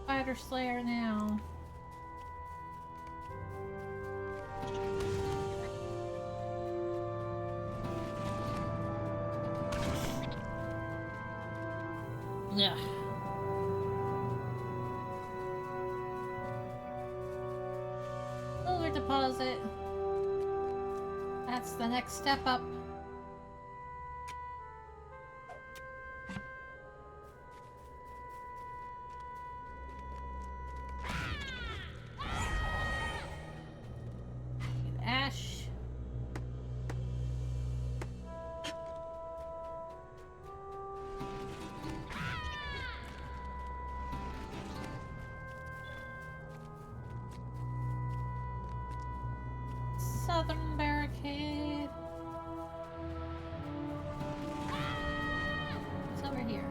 Spider Slayer now. Yeah. Silver deposit. That's the next step up. Ash. Southern barricade. It's over here.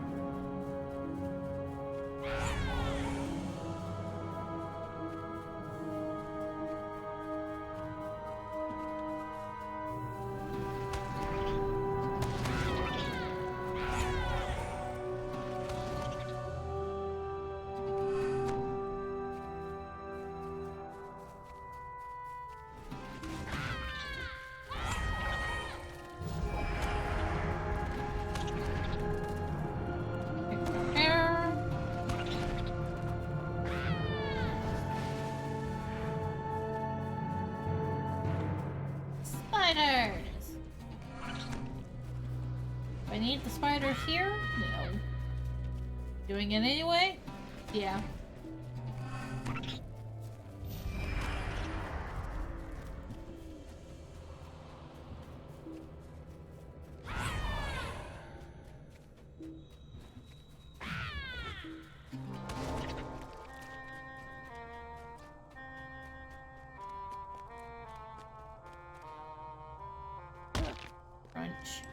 Spiders! Do I need the spiders here? No. Doing it anyway? Yeah. Crunch.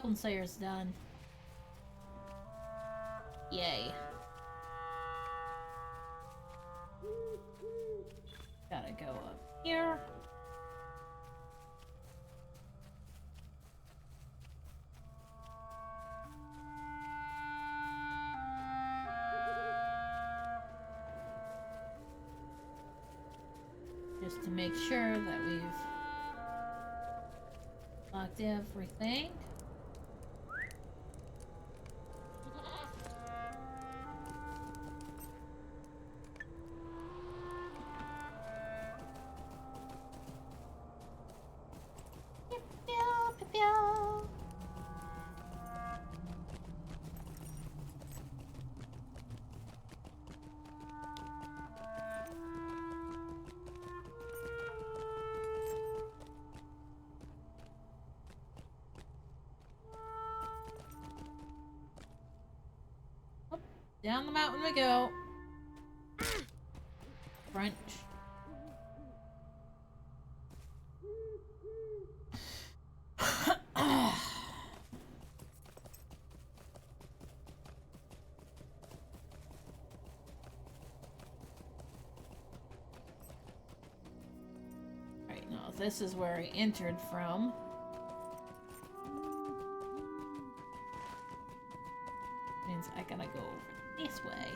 Goblin Slayer's done. Yay. Gotta go up here. Just to make sure that we've locked everything. Down the mountain we go. French. Right, now this is where I entered from. Means I gotta go over this way.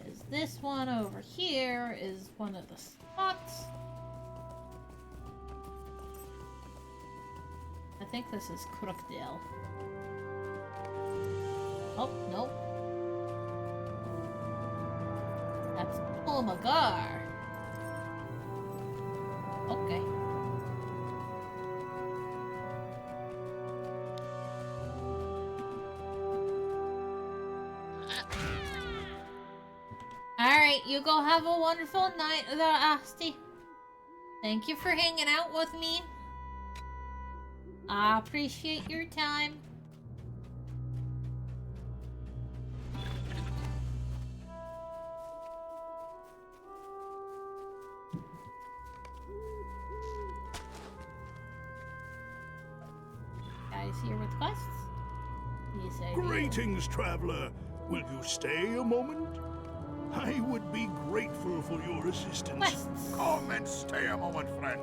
Is this one over here is one of the spots. I think this is Crookdale. Oh, nope. That's Ulmagar. Okay. Alright, you go have a wonderful night there, Asti. Thank you for hanging out with me. I appreciate your time. Guys here with quests? Yes, I do. Greetings, traveler. Will you stay a moment? I would be grateful for your assistance. Quests. Come and stay a moment, friend.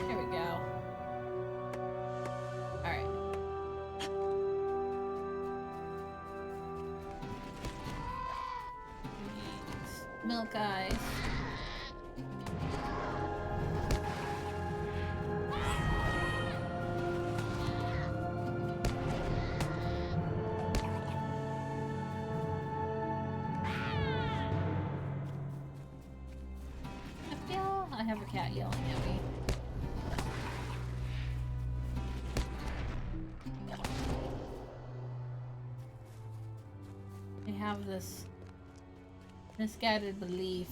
There we go. Alright. Milk eyes. I have a cat yelling at me. I have this misguided belief.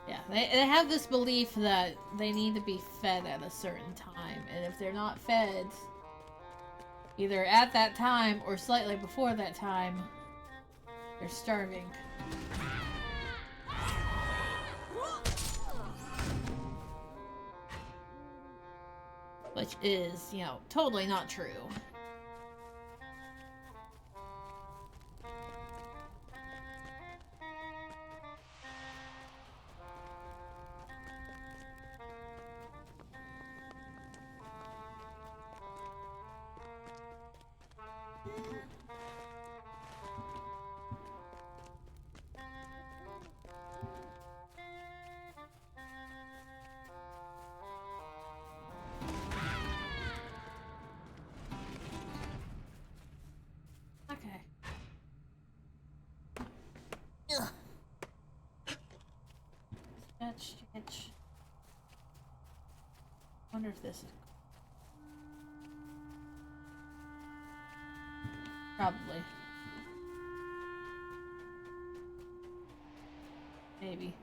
Yeah, they have this belief that they need to be fed at a certain time, and if they're not fed either at that time or slightly before that time, they're starving. Which is, you know, totally not true. Okay. Ugh. Stretch. Wonder if this is... Probably. Maybe.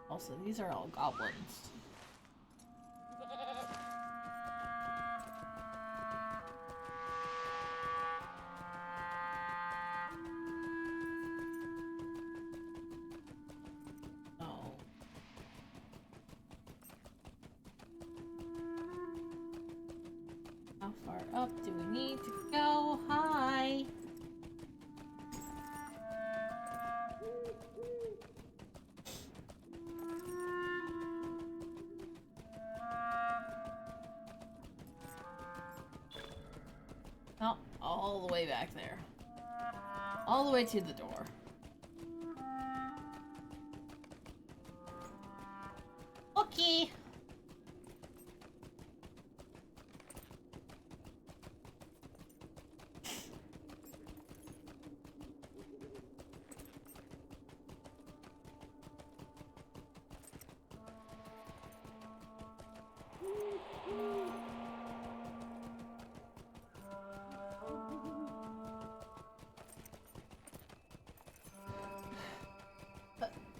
Also, these are all goblins. Oh. How far up do we need to go? Hi. Oh, all the way back there. All the way to the door. Okay.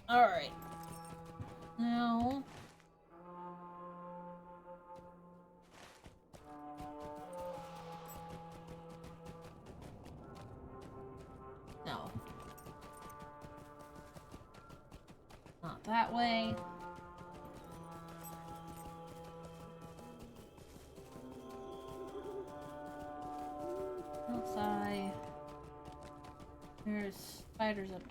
Alright. Now... No. Not that way. Outside. There's spiders up.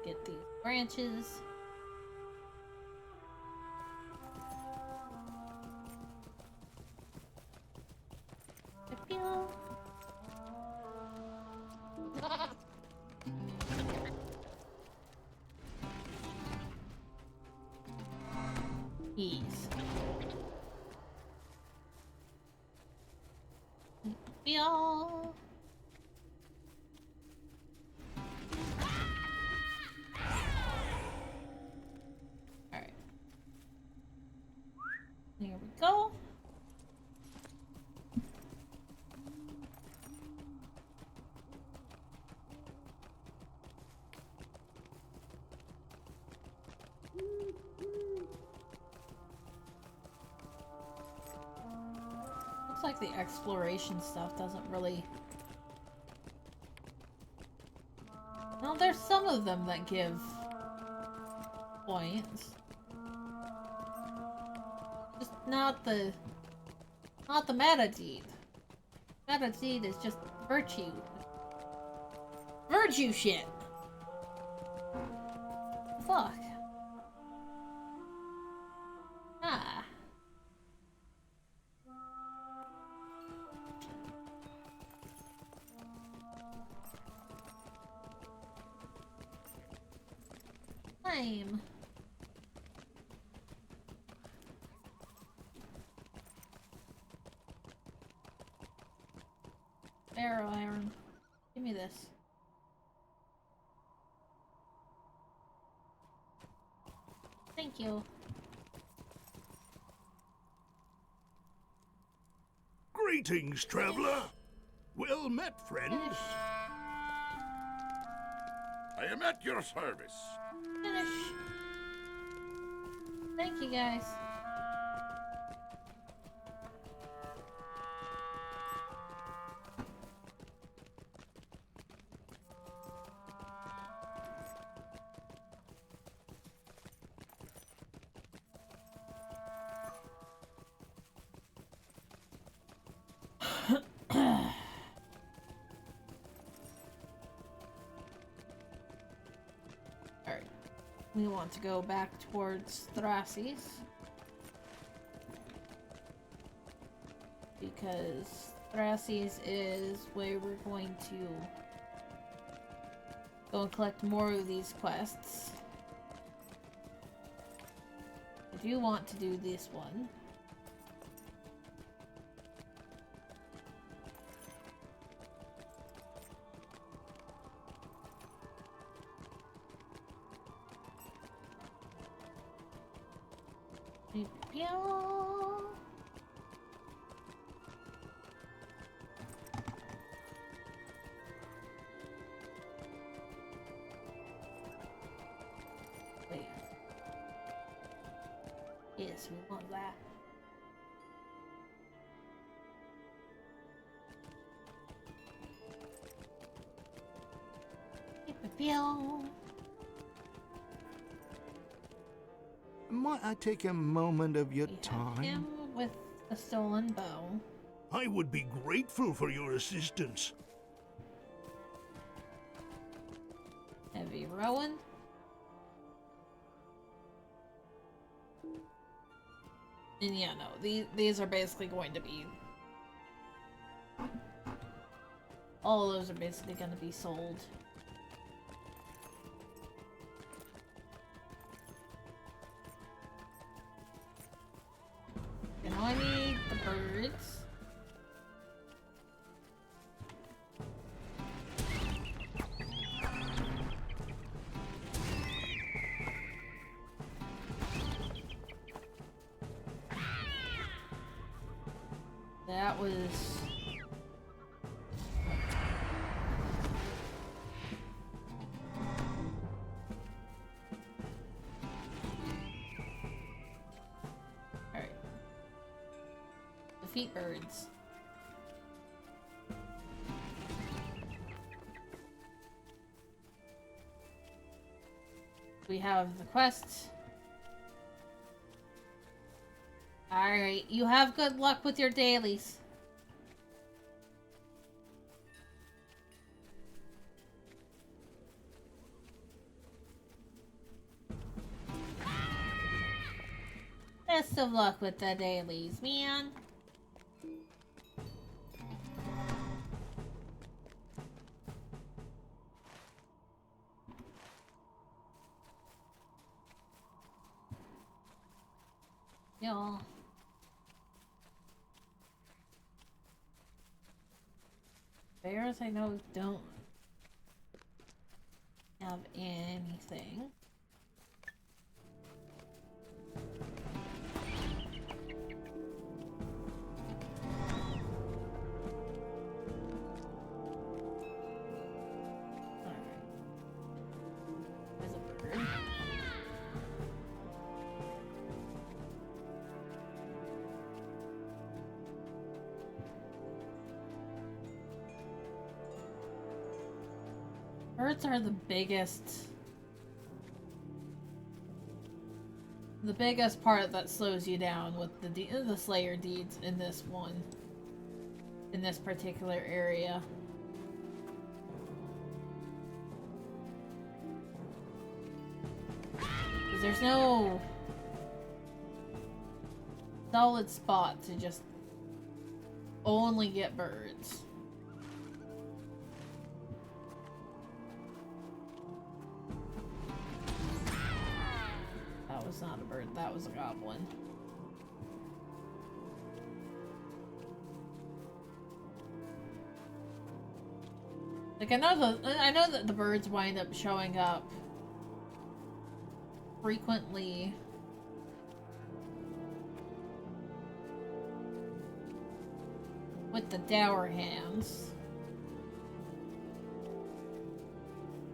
Get these branches. Ease. Feel. Alright. Here we go. Looks like the exploration stuff doesn't really... Well, there's some of them that give points. Just not the meta deed. Meta deed is just virtue. Virtue shit. Fuck. Ah. Lame. Arrow iron. Give me this. Thank you. Greetings, traveler. Well met, friend. Finish. I am at your service. Finish. Thank you, guys. Alright. We want to go back towards Thrasses. Because Thrasses is where we're going to go and collect more of these quests. I do want to do this one. Pew. Wait. Yes, we want that. Pew. Might I take a moment of your We have time? him with a stolen bow. I would be grateful for your assistance. Heavy Rowan. And yeah, no, these are basically going to be... All of those are basically going to be sold. And now I need the birds. That was... Alright. Defeat birds. We have the quest. Alright, you have good luck with your dailies. Best of luck with the dailies, man. Y'all. Bears I know don't have anything. Alright. There's a bird. Birds are the biggest part that slows you down with the Slayer deeds in this one, in this particular area. Because there's no solid spot to just only get birds. That was not a bird, that was a goblin. Like I know that the birds wind up showing up frequently with the dour hands.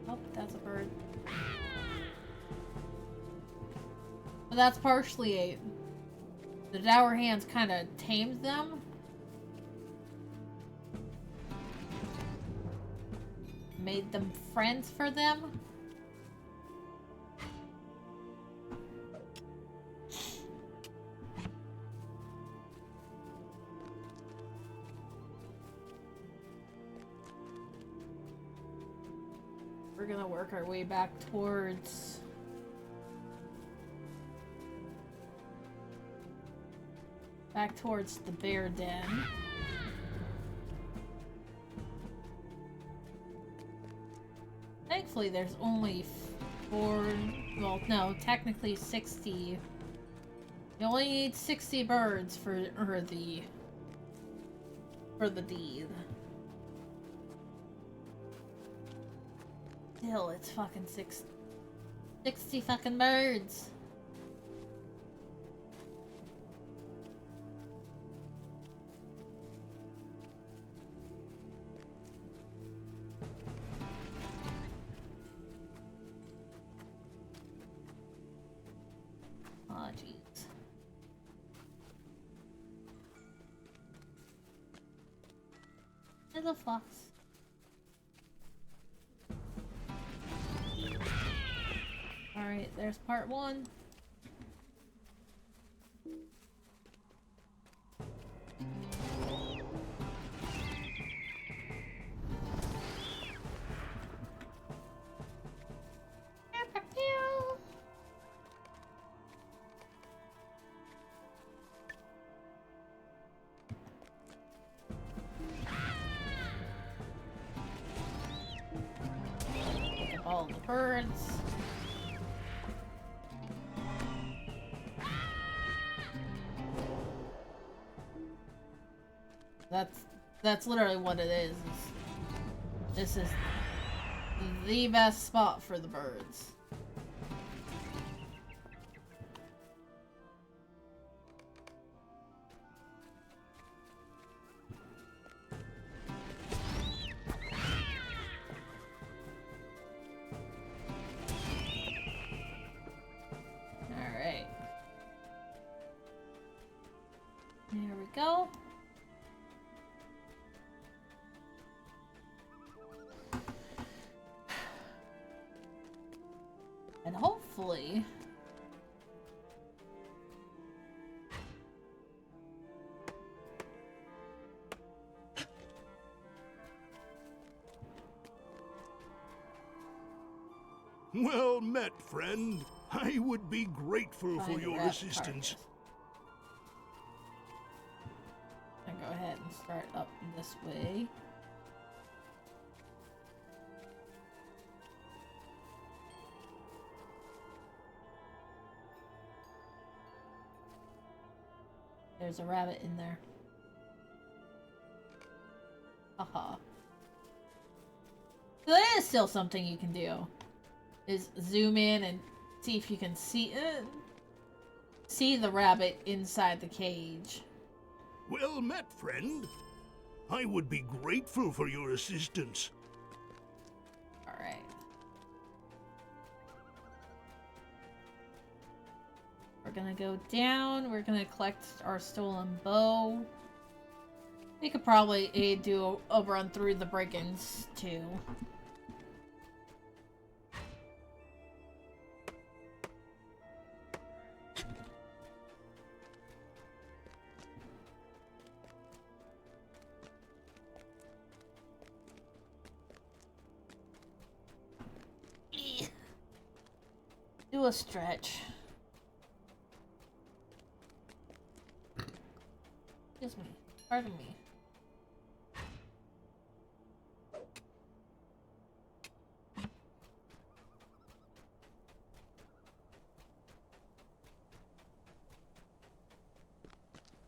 Oh, that's a bird. But that's partially a... The dour hands kind of tamed them. Made them friends for them. We're gonna work our way back towards... the bear den. Thankfully, there's only 4... Well, no, technically 60. You only need 60 birds for the deed. Still, it's fucking 60 fucking birds. jeez. Little fox. Alright, there's part 1. Pick up all the birds. That's literally what it is. This is the best spot for the birds. Alright. There we go. And hopefully Well met, friend. I would be grateful for find your rabbit assistance. carcass. And go ahead and start up this way. There's a rabbit in there. Haha. So that is still something you can do. Is zoom in and see if you can see the rabbit inside the cage. Well met, friend. I would be grateful for your assistance. Alright. We're gonna go down. We're gonna collect our stolen bow. We could probably do a run through the brigands too. Do a stretch. Excuse me. Pardon me.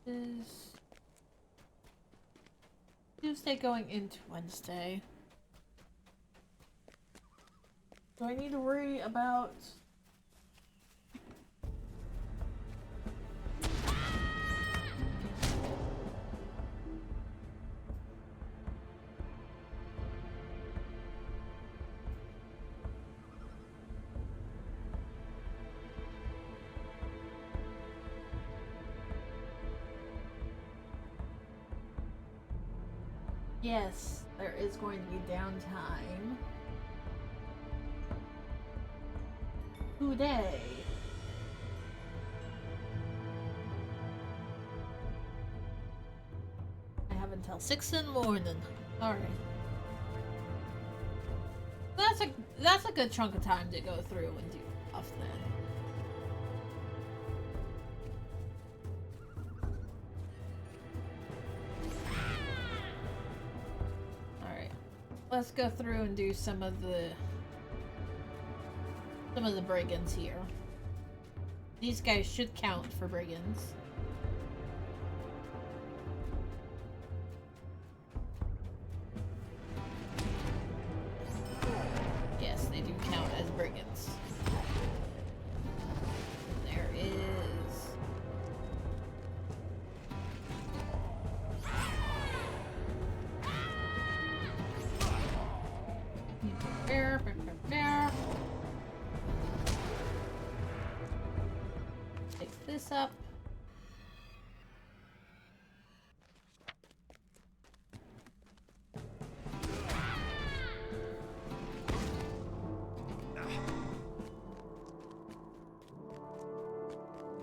Is Tuesday going into Wednesday? Do I need to worry about Yes, there is going to be downtime. Today. I have until 6 in the morning. Alright. That's a good chunk of time to go through and do stuff then. Let's go through and do some of the brigands here. These guys should count for brigands. Yes, they do count as brigands. There is Take this up.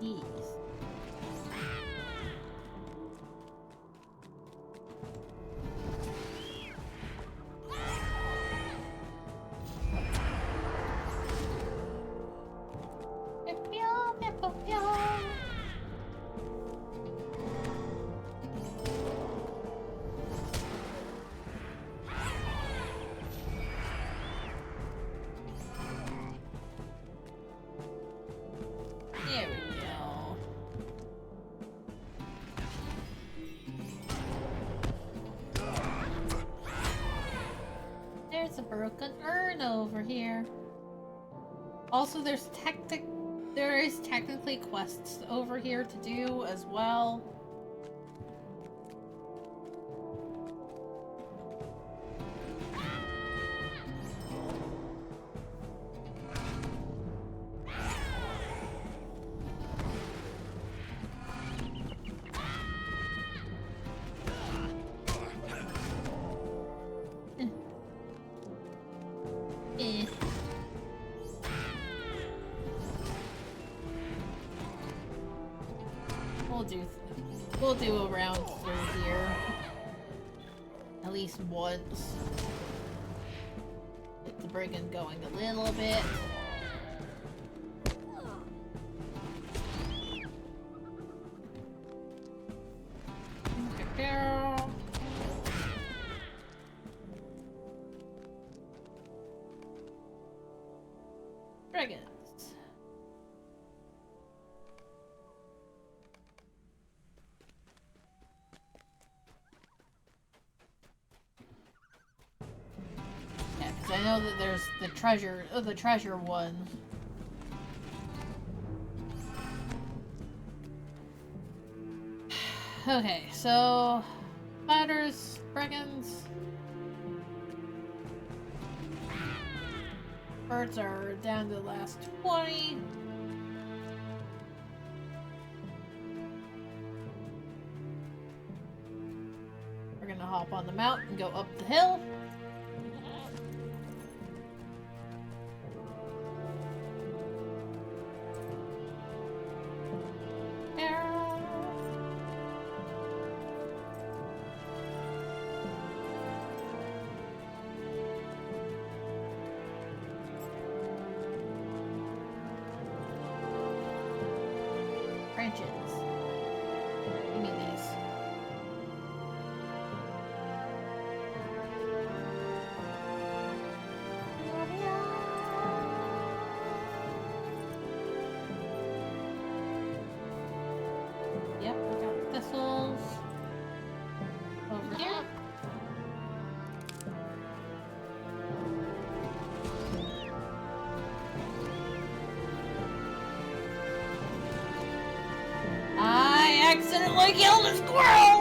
Yes. Pew, pew, pew, pew. There we go. There's a broken urn over here. Also, there is technically quests over here to do as well. Eh. We'll do a round through here. At least once. Get the brigand going a little bit. Brigands. Yeah, because I know that there's the treasure one. Okay, so spiders, brigands. Birds are down to the last 20. We're gonna hop on the mount and go up the hill. Branches. Give me these. Yep, we got thistles. Over here. I accidentally killed a squirrel!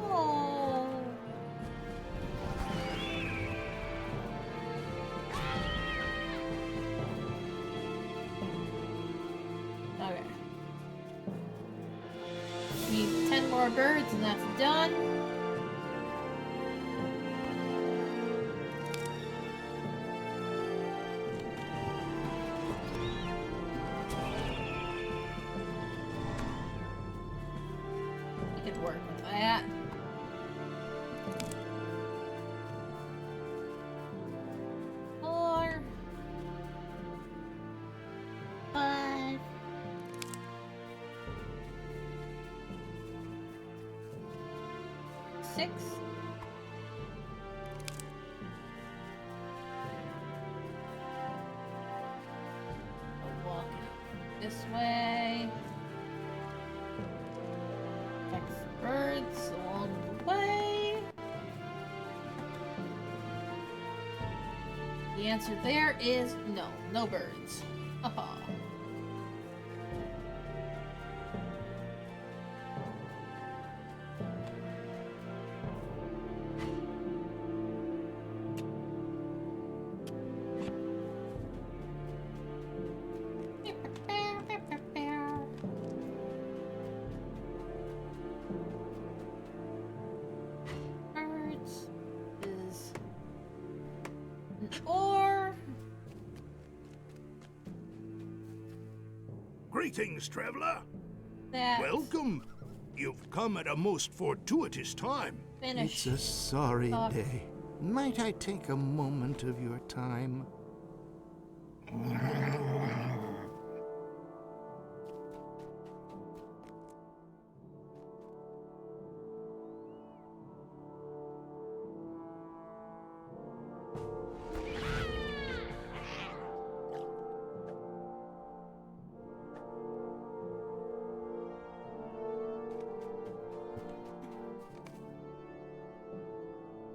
Oh. Okay. Need 10 more birds and that's done. You could work with that. Four. 5. 6. I'll walk this way. Next birds along the way. The answer there is no. No birds. Haha. Birds is an or. Greetings, traveler. That Welcome. You've come at a most fortuitous time. finish. It's a sorry Talk. day. Might I take a moment of your time?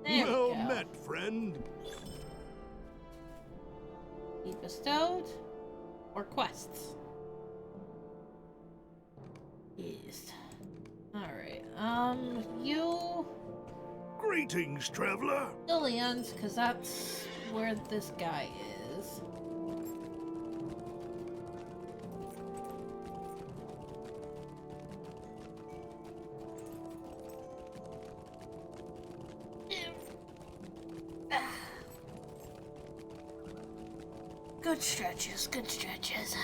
There we Well go. met, friend. Be bestowed or quests. Yes. Alright, you Greetings, traveler. Illians, because that's where this guy is. Good stretches, good stretches.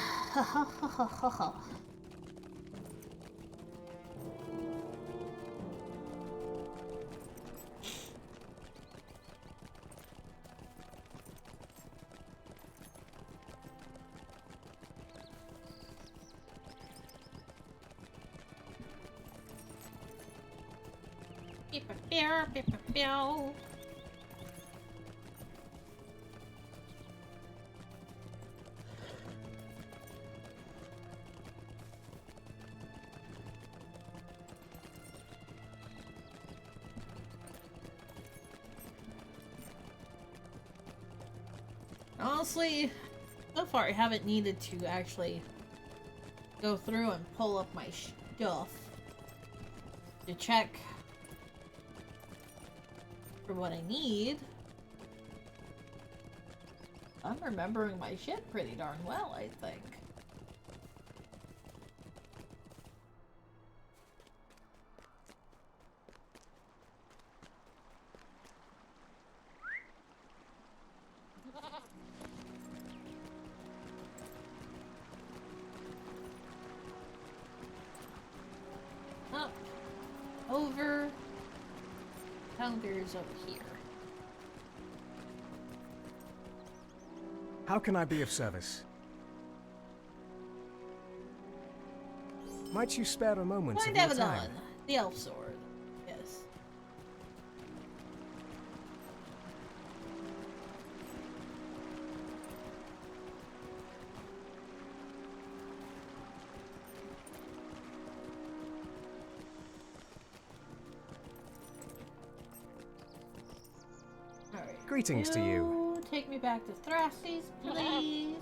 Beep a bear, beep a beow. Honestly, so far I haven't needed to actually go through and pull up my stuff to check for what I need. I'm remembering my shit pretty darn well, I think. Up, over, Founder's over here. How can I be of service? Might you spare a moment of Find your Avedon, time? the elf sword. Yes. Alright. Greetings to you. Take me back to Thrasties, please.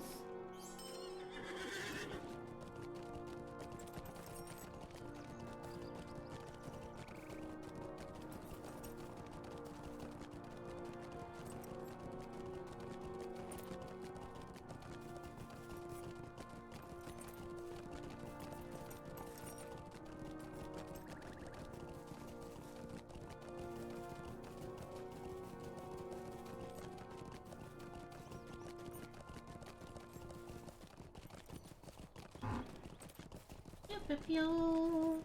Pew.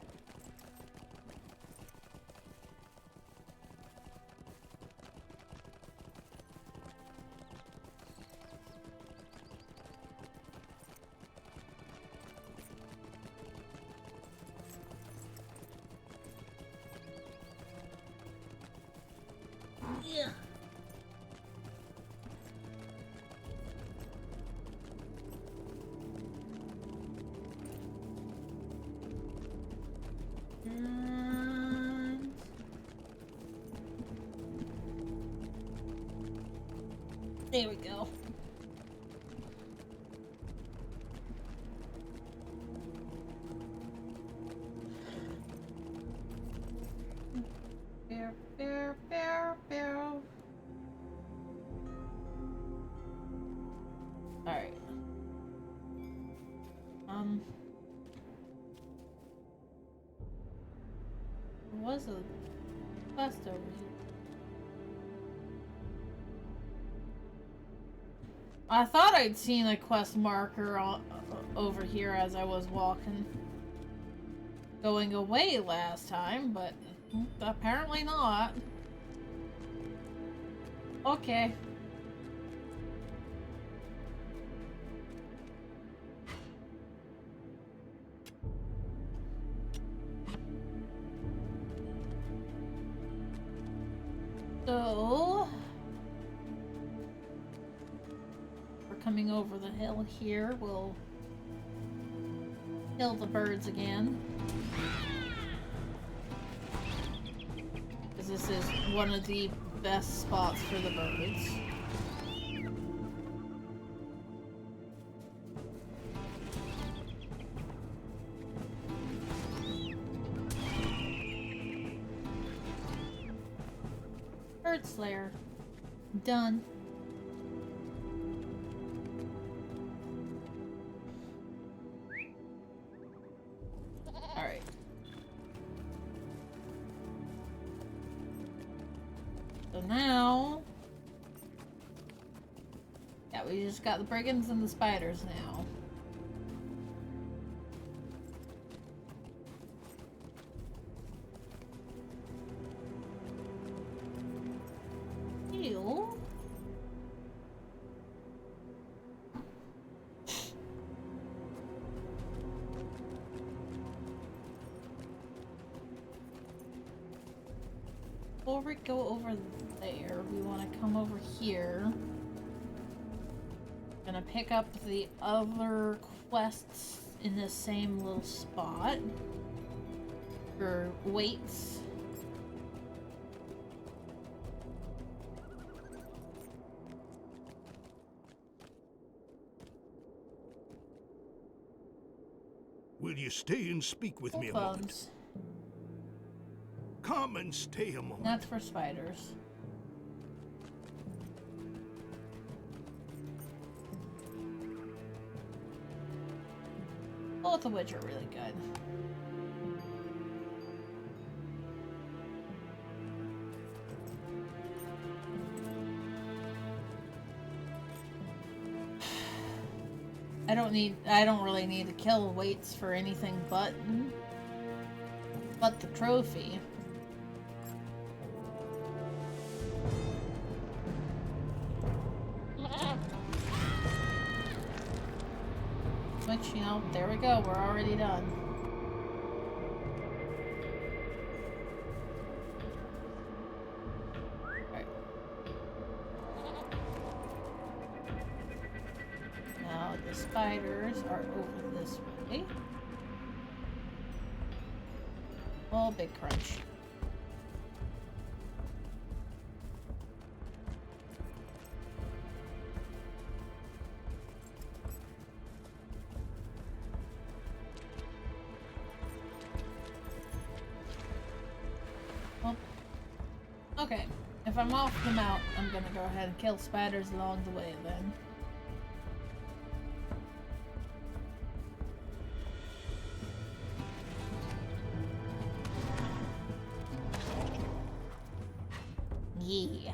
Yeah. And There we go. Bear, bear, bear, bear. Alright. There was a quest over here. I thought I'd seen a quest marker over here as I was going away last time, but apparently not. Okay. So we're coming over the hill here. We'll kill the birds again. Because this is one of the best spots for the birds. Bird Slayer. Done. Alright. So now... yeah, we just got the brigands and the spiders now. Heal. Before we go over there, we want to come over here. Gonna pick up the other quests in the same little spot for weights. Will you stay and speak with me a moment? Phones. Come and stay a moment. That's for spiders. Both of which are really good. I don't really need to kill weights for anything but the trophy. Which, you know, there we go, we're already done. Right. Now the spiders are over this way. Oh, big crunch. Okay, if I'm off the mount, I'm gonna go ahead and kill spiders along the way then. Yeah.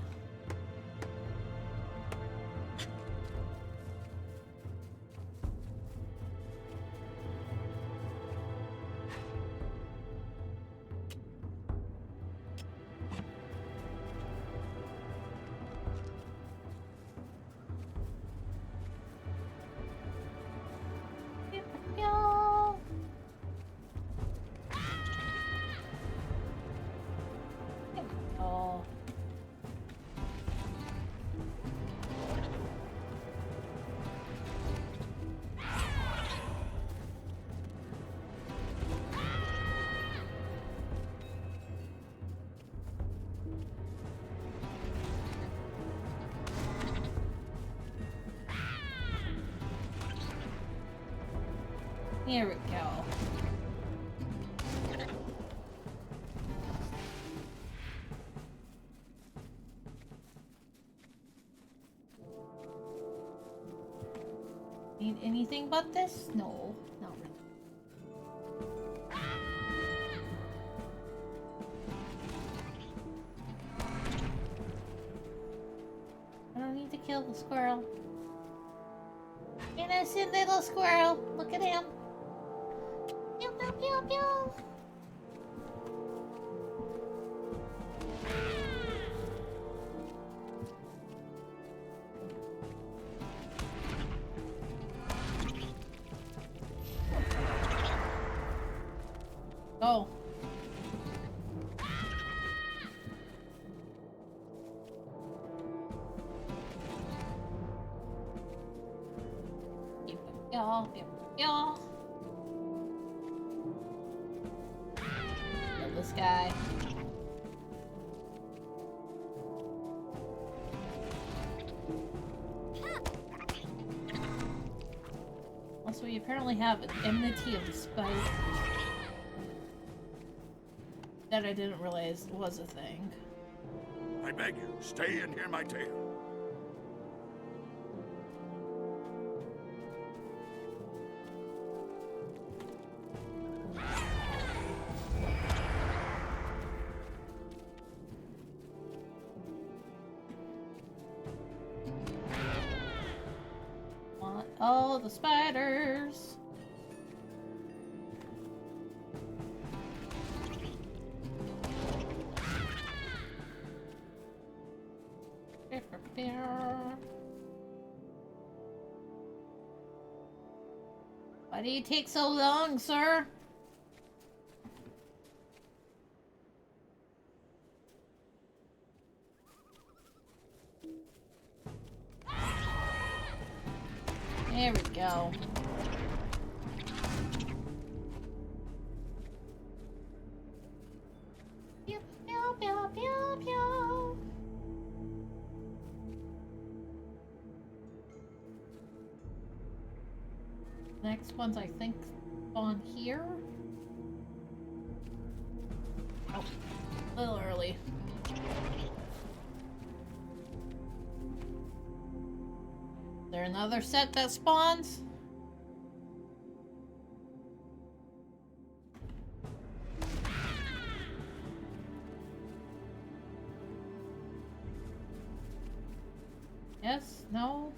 Here we go. Need anything but this? No, not really. I don't need to kill the squirrel. Innocent little squirrel. Look at him. Pew pew pew pew. Go. Y'all, y'all. Kill this guy. Also, we apparently have an enmity of the spider that I didn't realize was a thing. I beg you, stay and hear my tale. Want all the spiders. Why do you take so long, sir? There we go. Pew, pew, pew, pew, pew. Next ones, I think, spawn here. Oh, a little early. Is there another set that spawns? Yes? No?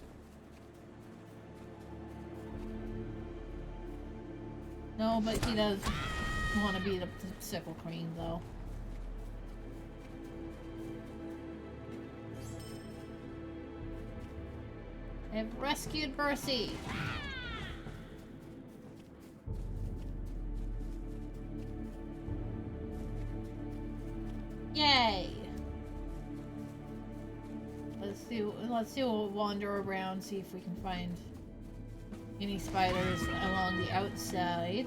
No, but he does want to be the sickle queen, though. I've rescued Bercy. Yay! Let's do a wander around, see if we can find any spiders along the outside.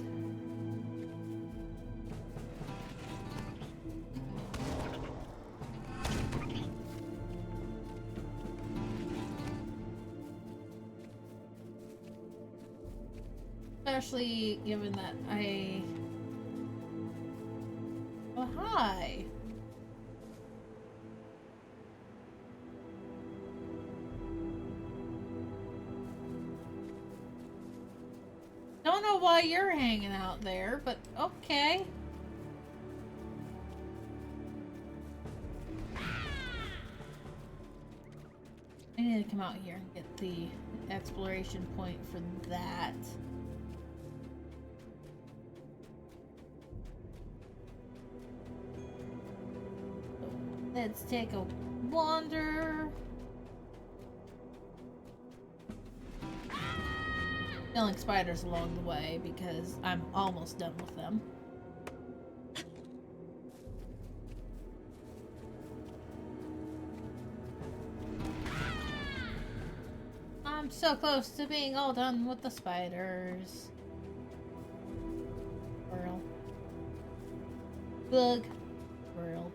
Especially given that Oh, hi! Don't know why you're hanging out there, but okay. I need to come out here and get the exploration point for that. Let's take a wander. Killing spiders along the way because I'm almost done with them. I'm so close to being all done with the spiders. Squirrel. Bug. Squirrel.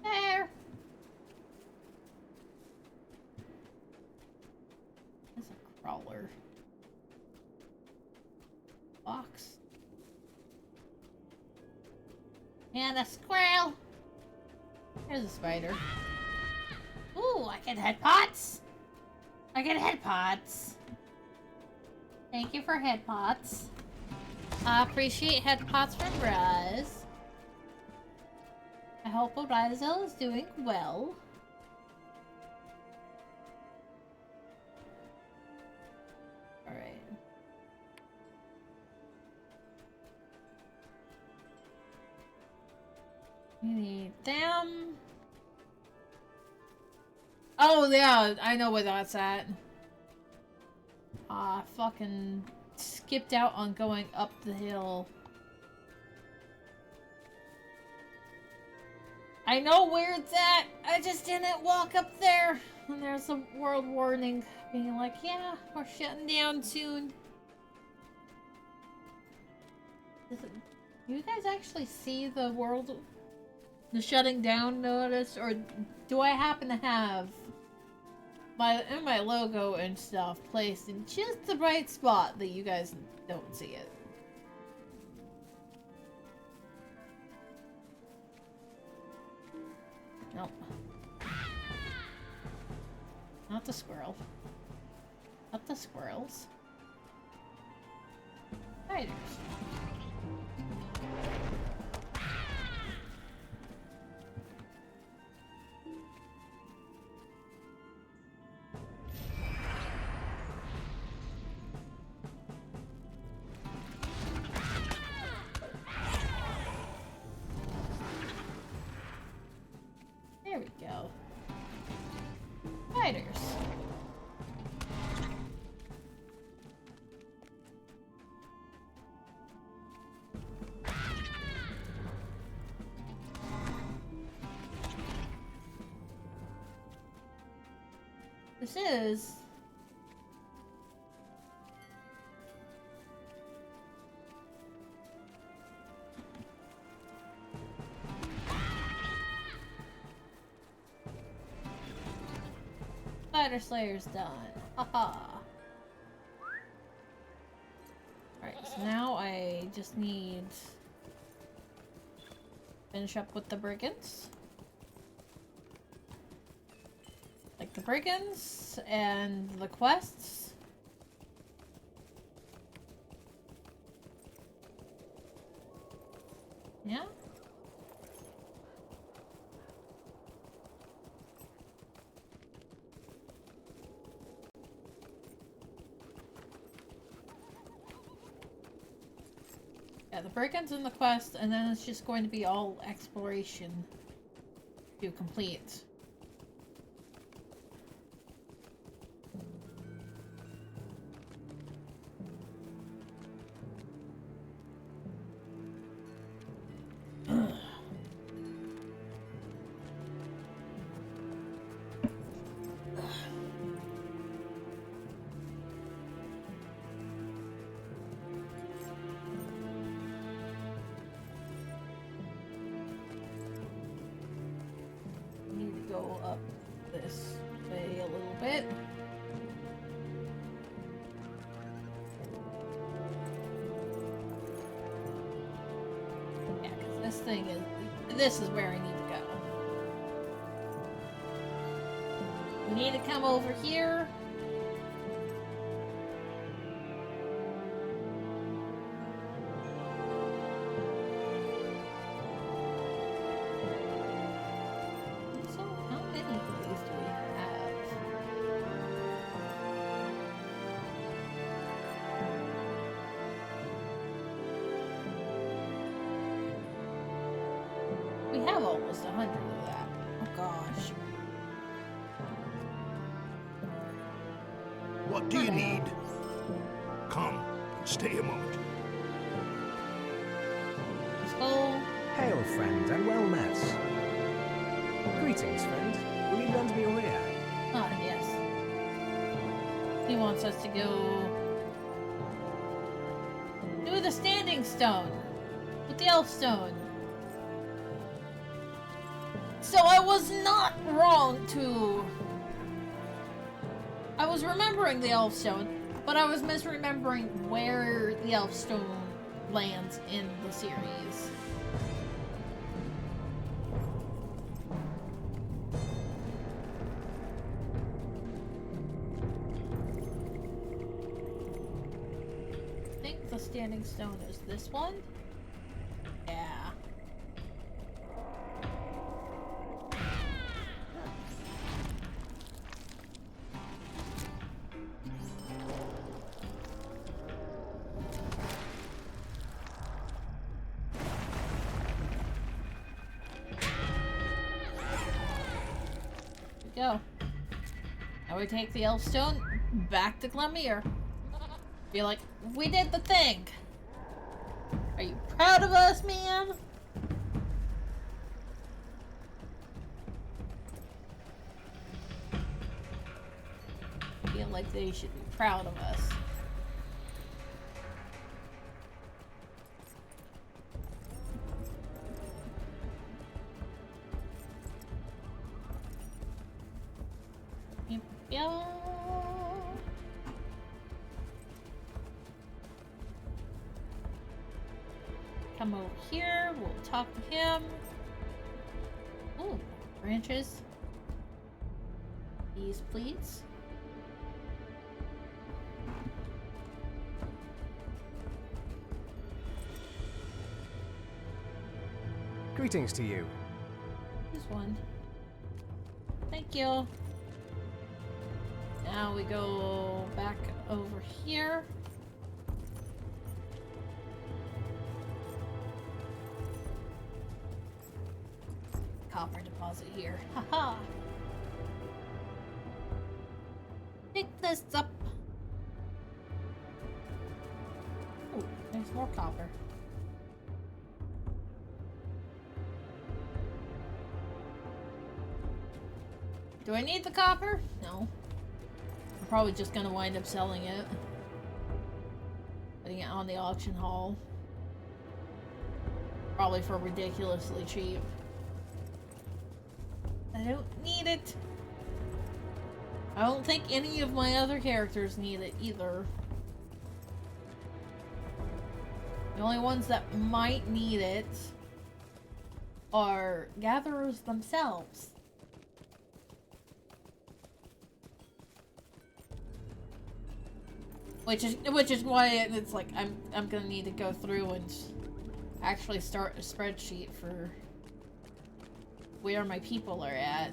There. There's a crawler. And a squirrel. There's a spider. Ooh, I get head pots. I get head pots. Thank you for head pots. I appreciate head pots from Raz. I hope Razel is doing well. Alright. We need them. Oh yeah, I know where that's at. Fucking skipped out on going up the hill. I know where it's at. I just didn't walk up there. And there's a world warning being like, yeah, we're shutting down soon. Do you guys actually see the shutting down notice, or do I happen to have my logo and stuff placed in just the right spot that you guys don't see it? Nope. Not the squirrel. Not the squirrels. Spiders. There we go. Spiders. This is Spider Slayer's done. Haha. Alright, so now I just need finish up with the brigands. Like the brigands and the quests. Yeah? Yeah, the brigands and the quest, and then it's just going to be all exploration to complete. Go up this way a little bit. Yeah, because this is where I need to go. We need to come over here. We have almost 100 of that. Oh gosh. What do you need? Come, stay a moment. Let's go. Hail, friend, and well met. Greetings, friend. Will you lend me your ear? Ah, yes. He wants us to go do the standing stone with the elf stone. So I was not wrong to... I was remembering the elf stone, but I was misremembering where the elf stone lands in the series. crafting stone is this one? Yeah. Go. Now we take the elf stone back to Glamir. Be like, we did the thing. Are you proud of us, man? Feel like they should be proud of us. Yeah. Come over here, we'll talk to him. Ooh, branches. These, please. Greetings to you. Here's one. Thank you. Now we go back over here. Copper deposit here. Haha. Pick this up. Oh, there's more copper. Do I need the copper? No. I'm probably just gonna wind up selling it. Putting it on the auction hall. Probably for ridiculously cheap. I don't need it. I don't think any of my other characters need it either. The only ones that might need it are gatherers themselves. Which is why it's like I'm gonna need to go through and actually start a spreadsheet for where my people are at.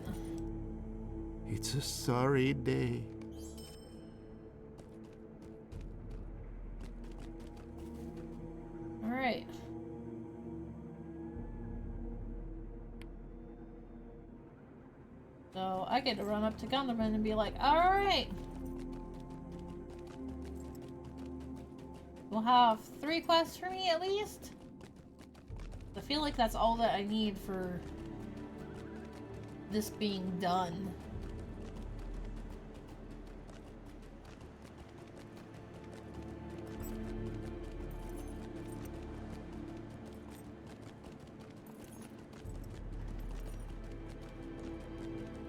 It's a sorry day. All right. So I get to run up to Gunderman and be like, all right. We'll have 3 quests for me at least. I feel like that's all that I need for this being done.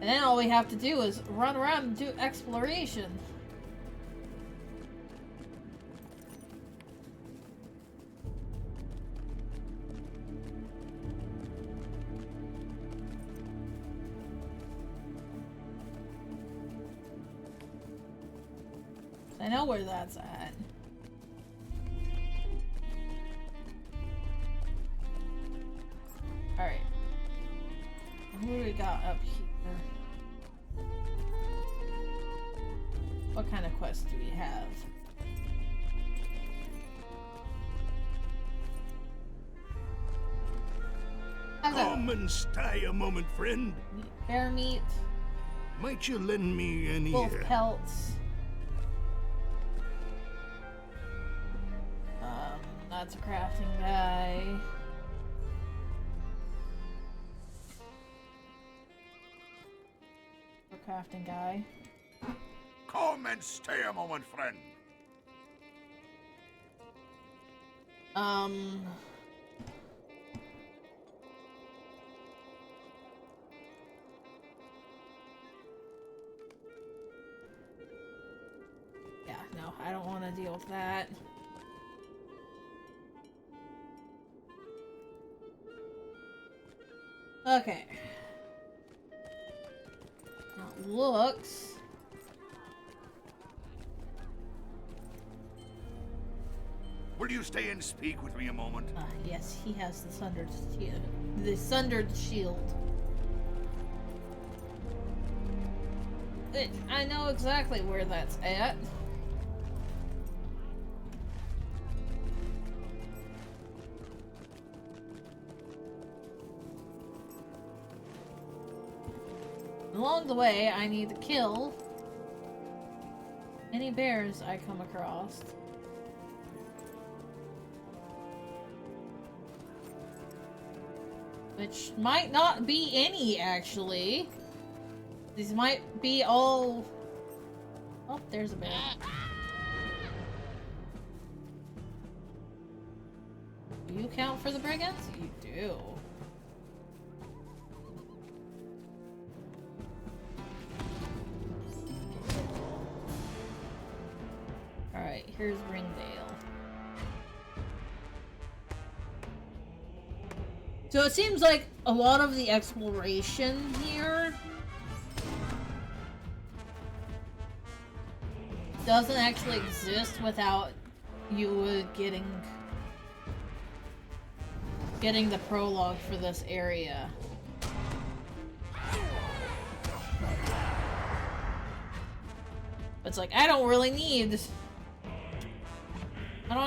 And then all we have to do is run around and do exploration. I know where that's at. Alright. Who do we got up here? What kind of quest do we have? Come and stay a moment, friend. Bear meat. Might you lend me an Wolf ear? pelts. That's a crafting guy. A crafting guy. Come and stay a moment, friend. Yeah, no, I don't want to deal with that. Okay. Now it looks... Will Will you stay and speak with me a moment? Ah, yes, he has the sundered shield. The sundered shield. I know exactly where that's at. Along the way, I need to kill any bears I come across. Which might not be any, actually. These might be all... Oh, there's a bear. Do you count for the brigands? You do. Alright, here's Ringdale. So it seems like a lot of the exploration here doesn't actually exist without you getting the prologue for this area. It's like, I don't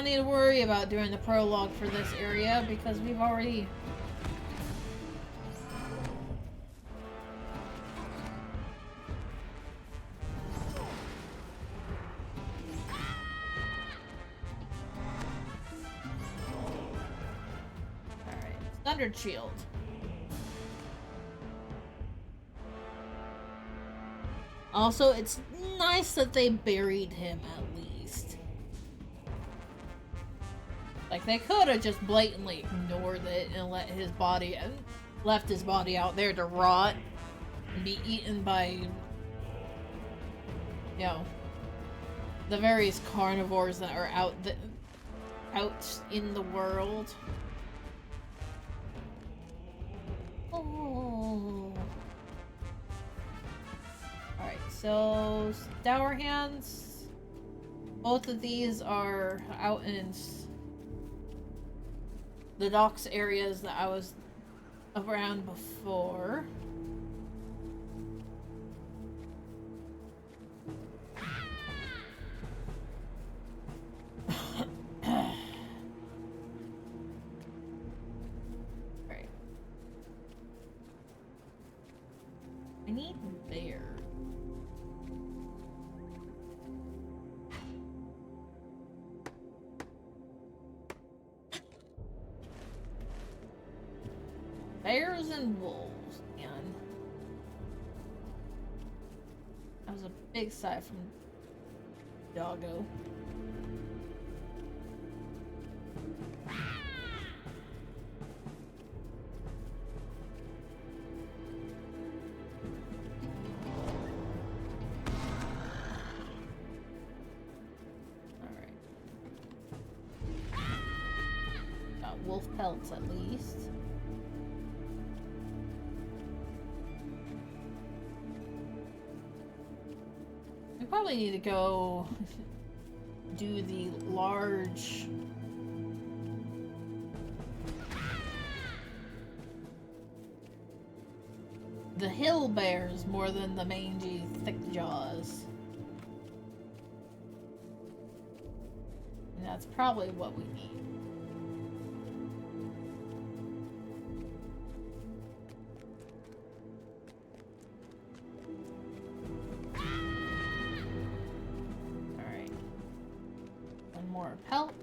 need to worry about doing the prologue for this area because we've already... Alright, Thundered Shield. Also, it's nice that they buried him at least. Like, they could have just blatantly ignored it and left his body out there to rot and be eaten by, you know, the various carnivores that are out in the world. Oh. Alright, so Dour Hands. Both of these are out in the docks areas that I was around before. Alright. I need bear. Bears and wolves, man. That was a big sigh from Doggo. Alright. Got wolf pelts at least. We probably need to go do the large hill bears more than the mangy thick jaws. And that's probably what we need. Pelt.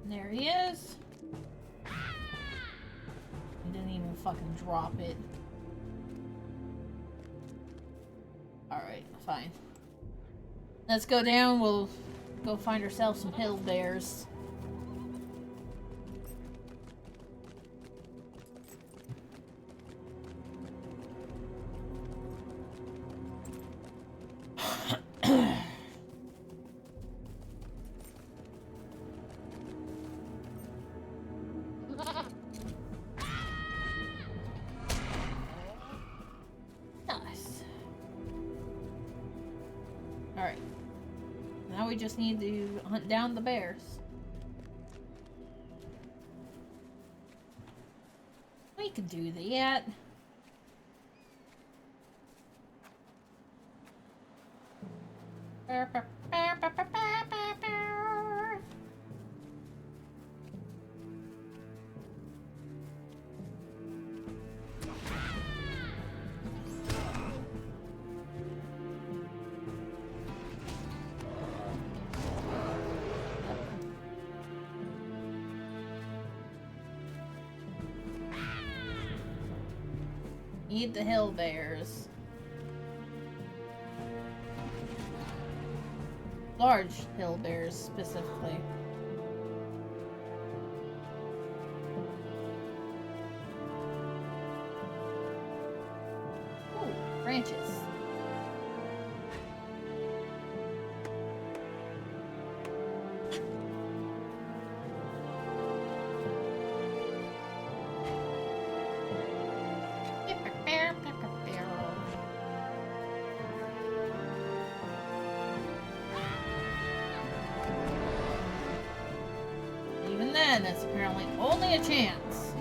And there he is. He didn't even fucking drop it. Alright, fine. Let's go down. We'll go find ourselves some hill bears. Nice. Alright. Now we just need to hunt down the bears. We can do that. Eat the hill bears. Large hill bears, specifically. Ooh, branches. Even then, it's apparently only a chance.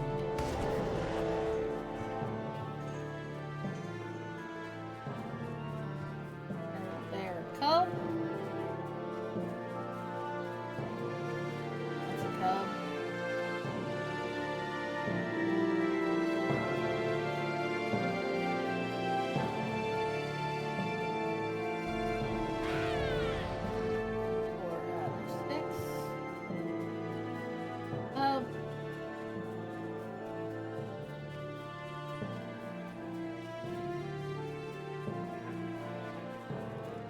There, cub. That's a cub.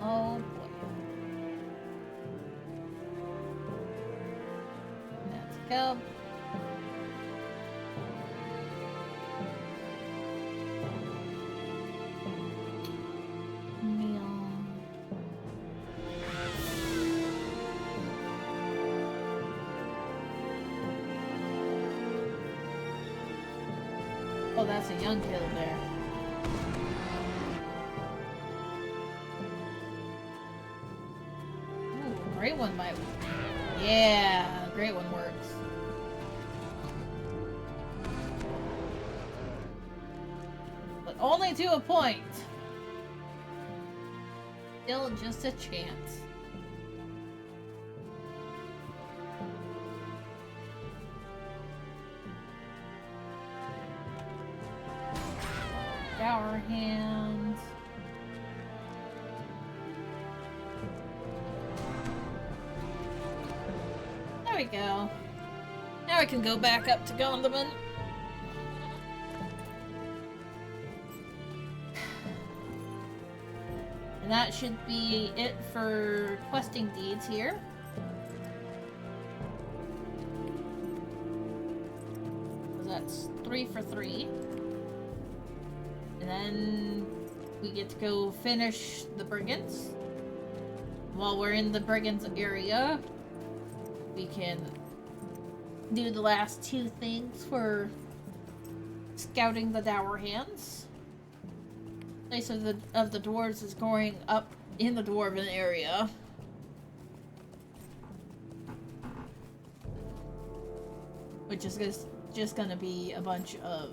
Oh boy. Let's go. Oh, that's a young hill bear. Great one might. Yeah, great one works. But only to a point. Still just a chance. Dower hands. There we go. Now we can go back up to Gondaman. And that should be it for questing deeds here. So that's 3 for 3. And then we get to go finish the brigands. While we're in the brigands area, we can do the last 2 things for scouting the Dower Hands. Place of the dwarves is going up in the dwarven area. Which is just gonna be a bunch of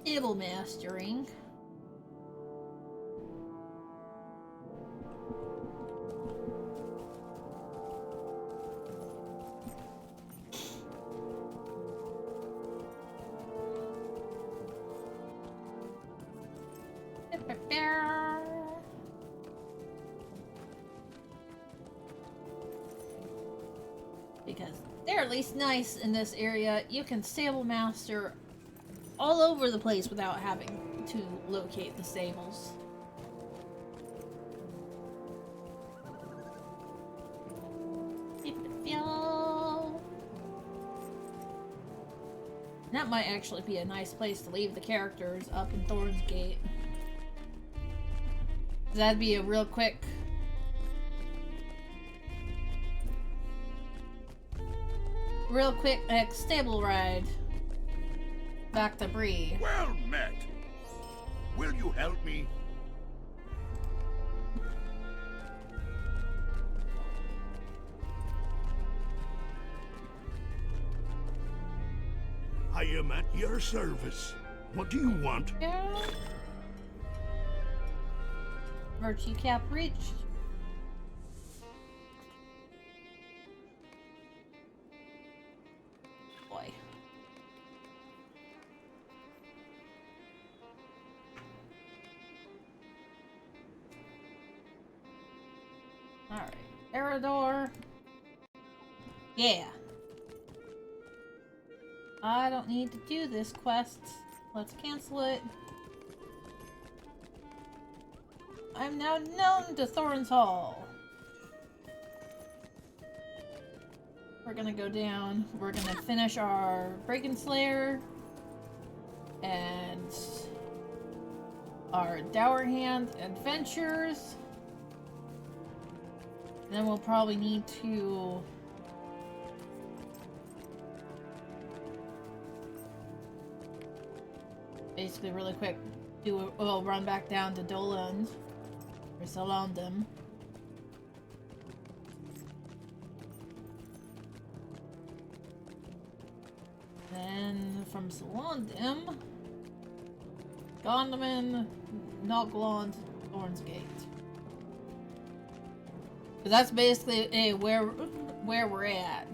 stable mastering. Because they're at least nice in this area. You can stable master all over the place without having to locate the stables. That might actually be a nice place to leave the characters up in Thorn's Gate. That'd be a real quick stable ride back to Bree. Well met. Will you help me? I am at your service. What do you want? Yeah. Virtue cap reached. Boy. Alright. Erador. Yeah. I don't need to do this quest. Let's cancel it. I'm now known to Thorin's Hall. We're gonna go down. We're gonna finish our Breaking Slayer and our Dour Hand adventures. Then we'll probably need to basically really quick we'll run back down to Doland or Solondum. Then from Solondum, Gondaman, Noglond, Thornsgate. But that's basically where we're at.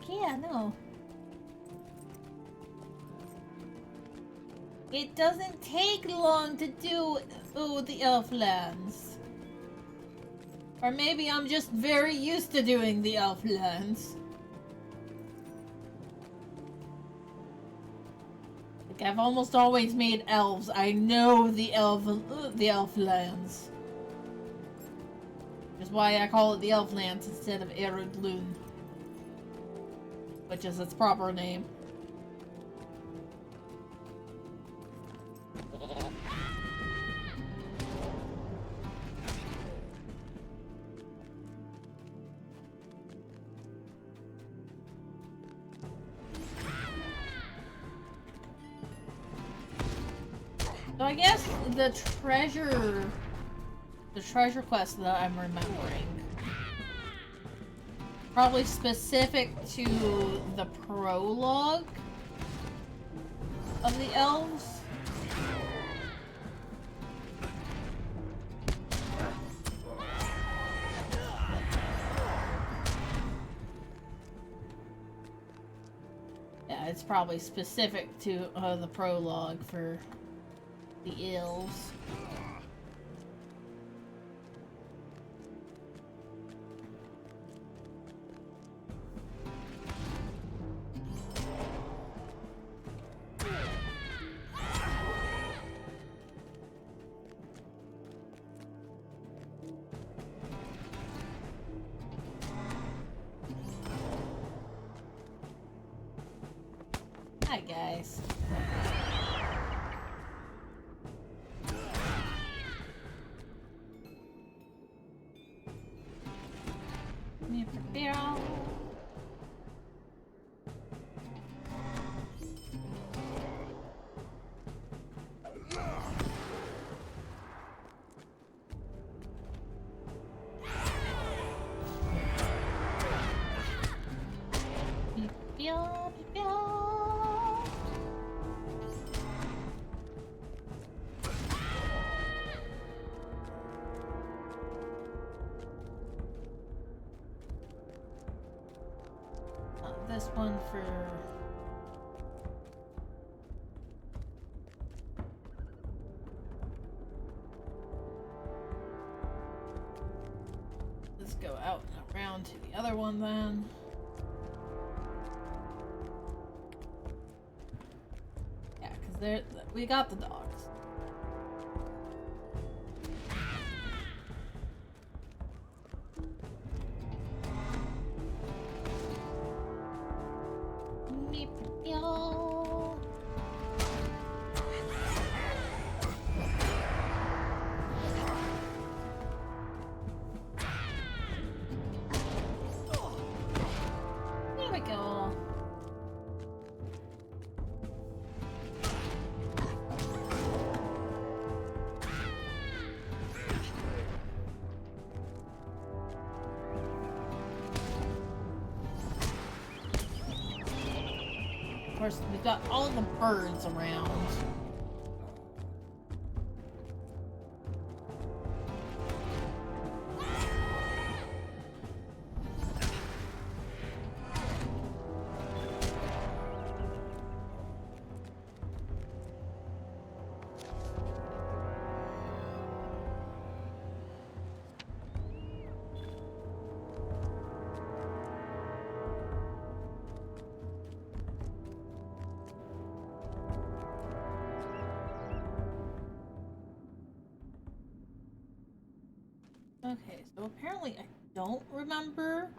Yeah, no. It doesn't take long to do the Elflands. Or maybe I'm just very used to doing the Elflands. Like, I've almost always made elves. I know the Elflands. Which is why I call it the Elflands instead of Eredlun, which is its proper name. So I guess the treasure quest that I'm remembering, probably specific to the prologue of the elves. Yeah, it's probably specific to the prologue for the elves. Hi, guys. Me prepare. This one for let's go out and around to the other one then. Yeah, because we got the dogs. course, we've got all the birds around. Okay, so apparently I don't remember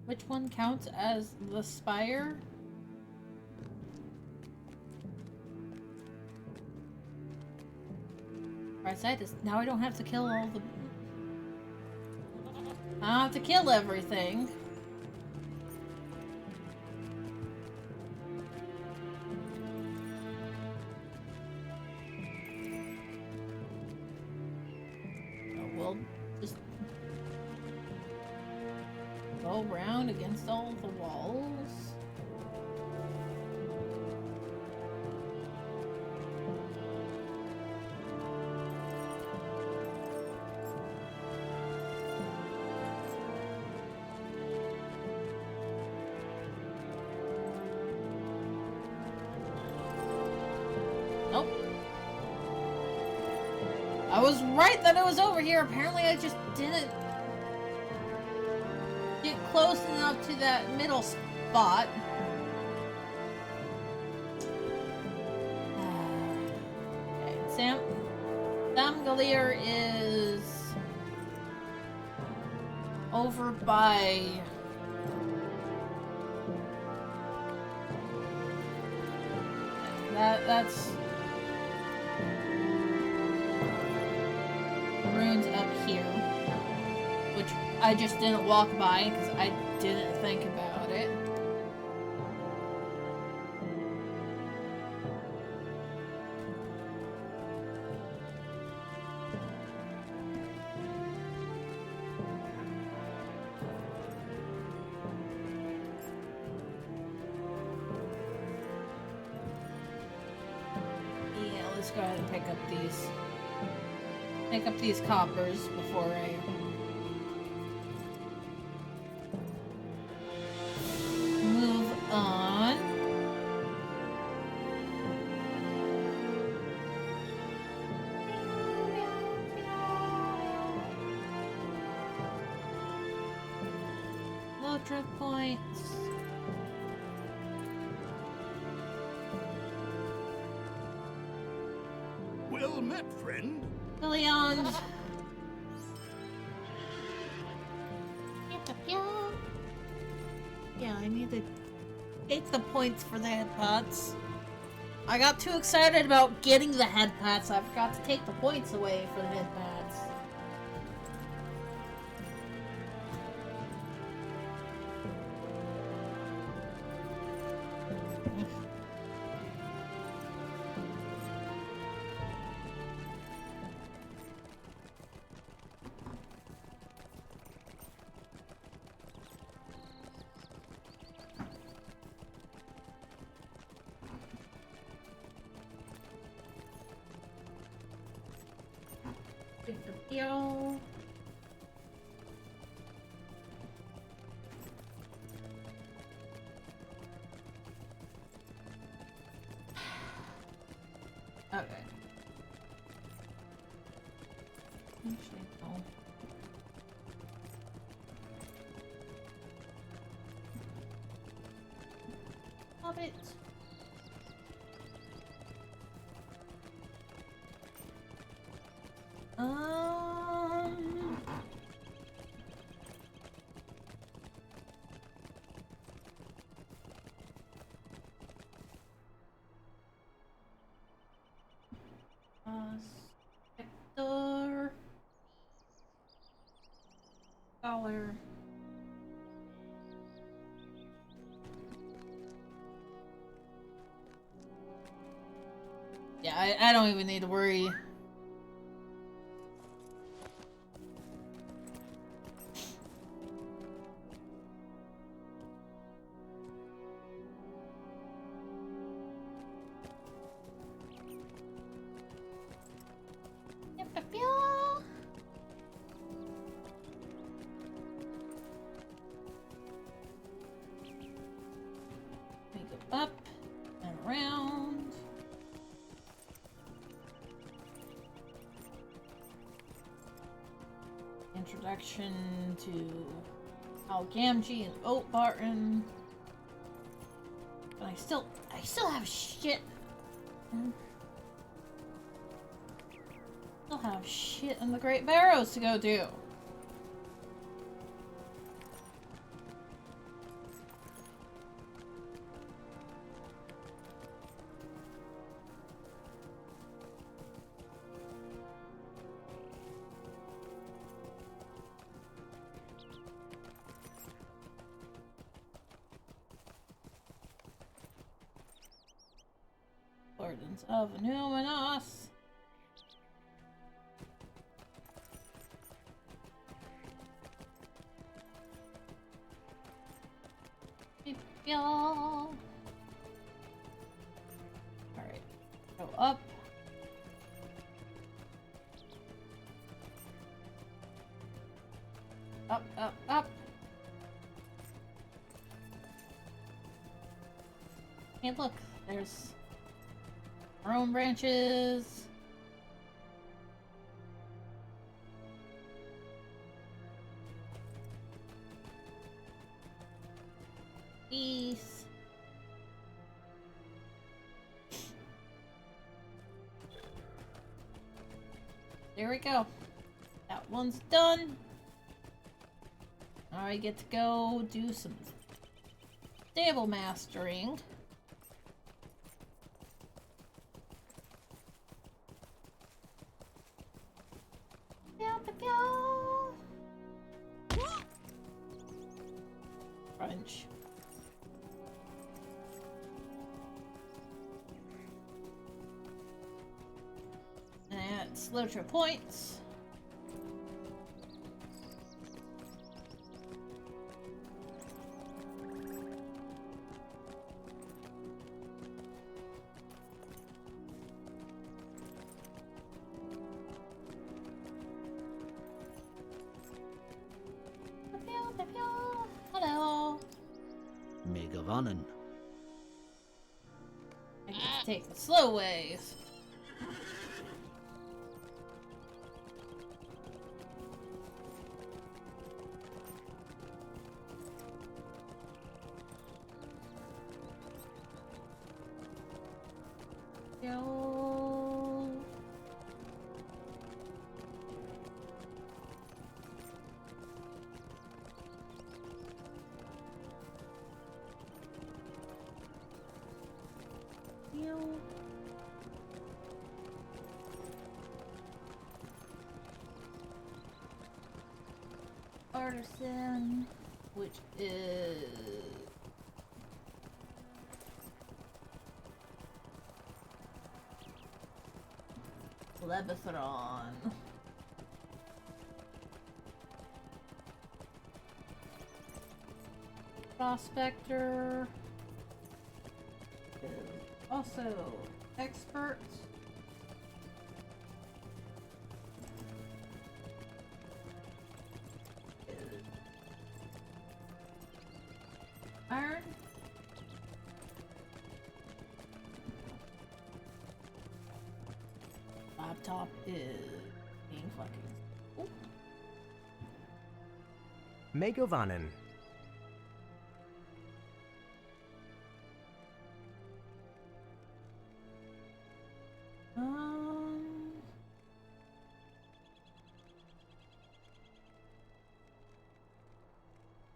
which one counts as the spire. Right, now I don't have to kill all the... I don't have to kill everything. We'll just go around against all the walls. Nope. I was right that it was over here. Apparently I just didn't get close enough to that middle spot. Okay, Samgalir is over by... That's runes up here, which I just didn't walk by because I didn't think about it. Let's go ahead and pick up these coppers before I move on. Low drift points. Well met, friend. Leon. Yeah, I need to take the points for the head pots. I got too excited about getting the head pots, I forgot to take the points away for the head pots. Yo. Okay. Actually, no. Hobbit. Spectre. Scholar. Yeah, I don't even need to worry. Introduction to Al Gamgee and Oat Barton. But I still have shit. Still have shit in the Great Barrows to go do. Gardens of Numinos. Y'all. Alright. Go up. Up, up, up. Hey, look. There's our own branches. East. There we go. That one's done. Now I get to go do some stable mastering. Crunch. And slow trip points. Hello. Megavonnen. I get to take the slow ways. Go. You. Artisan, which is Lebethron. Prospector is also expert. Iron. Laptop is being fucking. Ooh. Megovanen.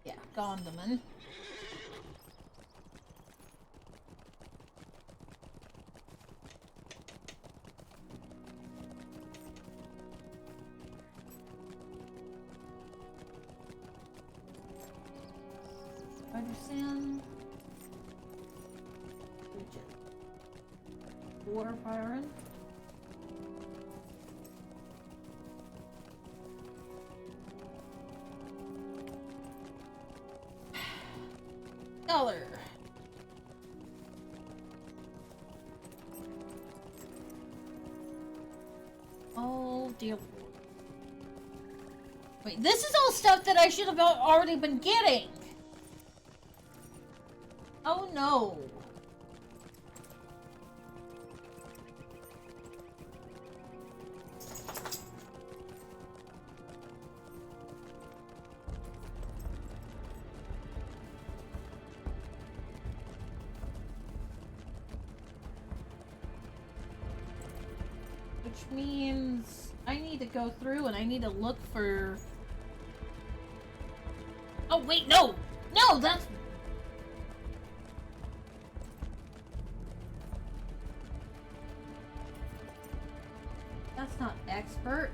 Yeah, Gondaman. Understand? Water Byron. Color. Oh dear. Wait, this is all stuff that I should have already been getting. Oh no. which means I need to go through and I need to look for... Oh, wait, no! No, that's... That's not expert.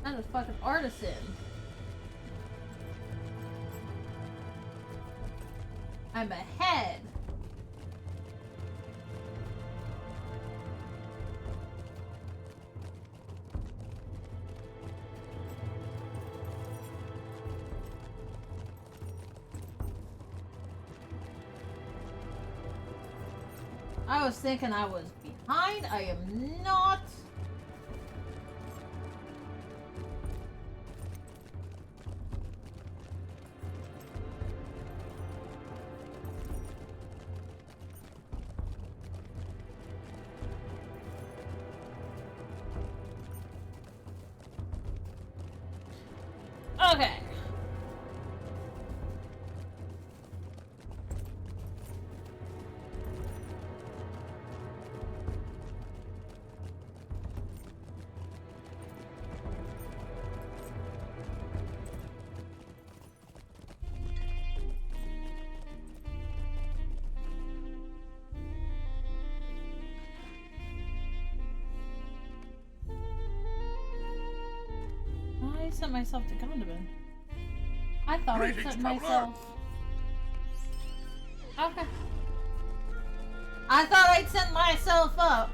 That is fucking artisan. I'm ahead. I was thinking I was behind. I am not. Okay. I sent myself to Gondovan. I thought I Greetings, sent traveler. myself. Okay. I thought I'd sent myself up.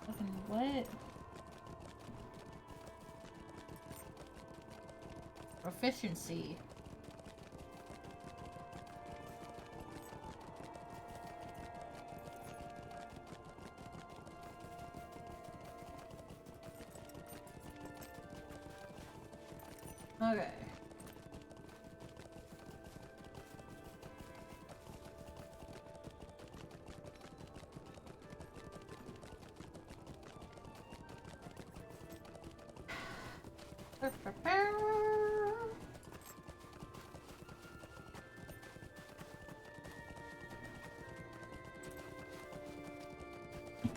Fucking what? Proficiency. Okay.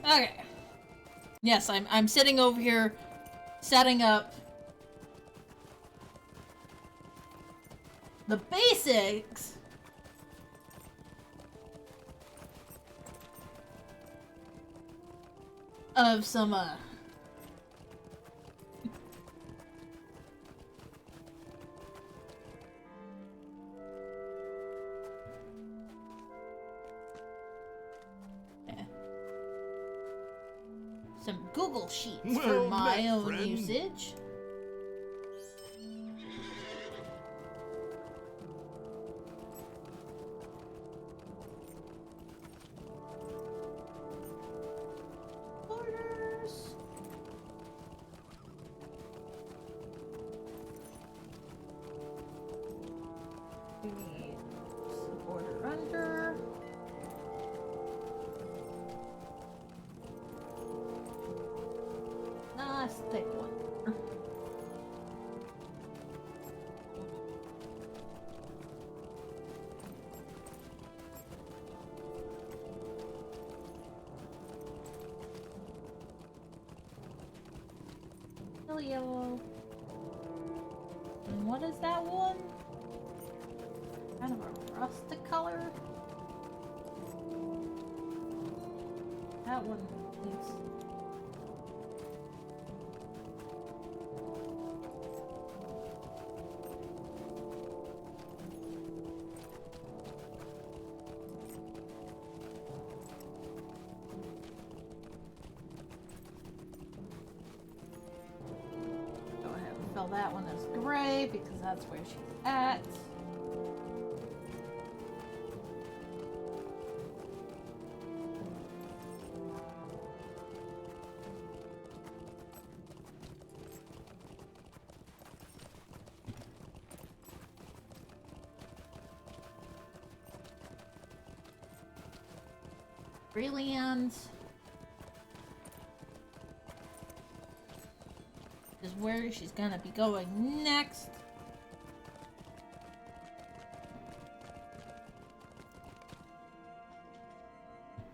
Okay. Yes, I'm sitting over here setting up the basics of some some Google Sheets for Well my met, own friend. usage. Orders. We need some order under. Nice thick one. Still yellow. And what is that one? Kind of a rustic color. That one needs. Go ahead and fill that one as gray because that's where she's at. Brilliant. Is where she's gonna be going next.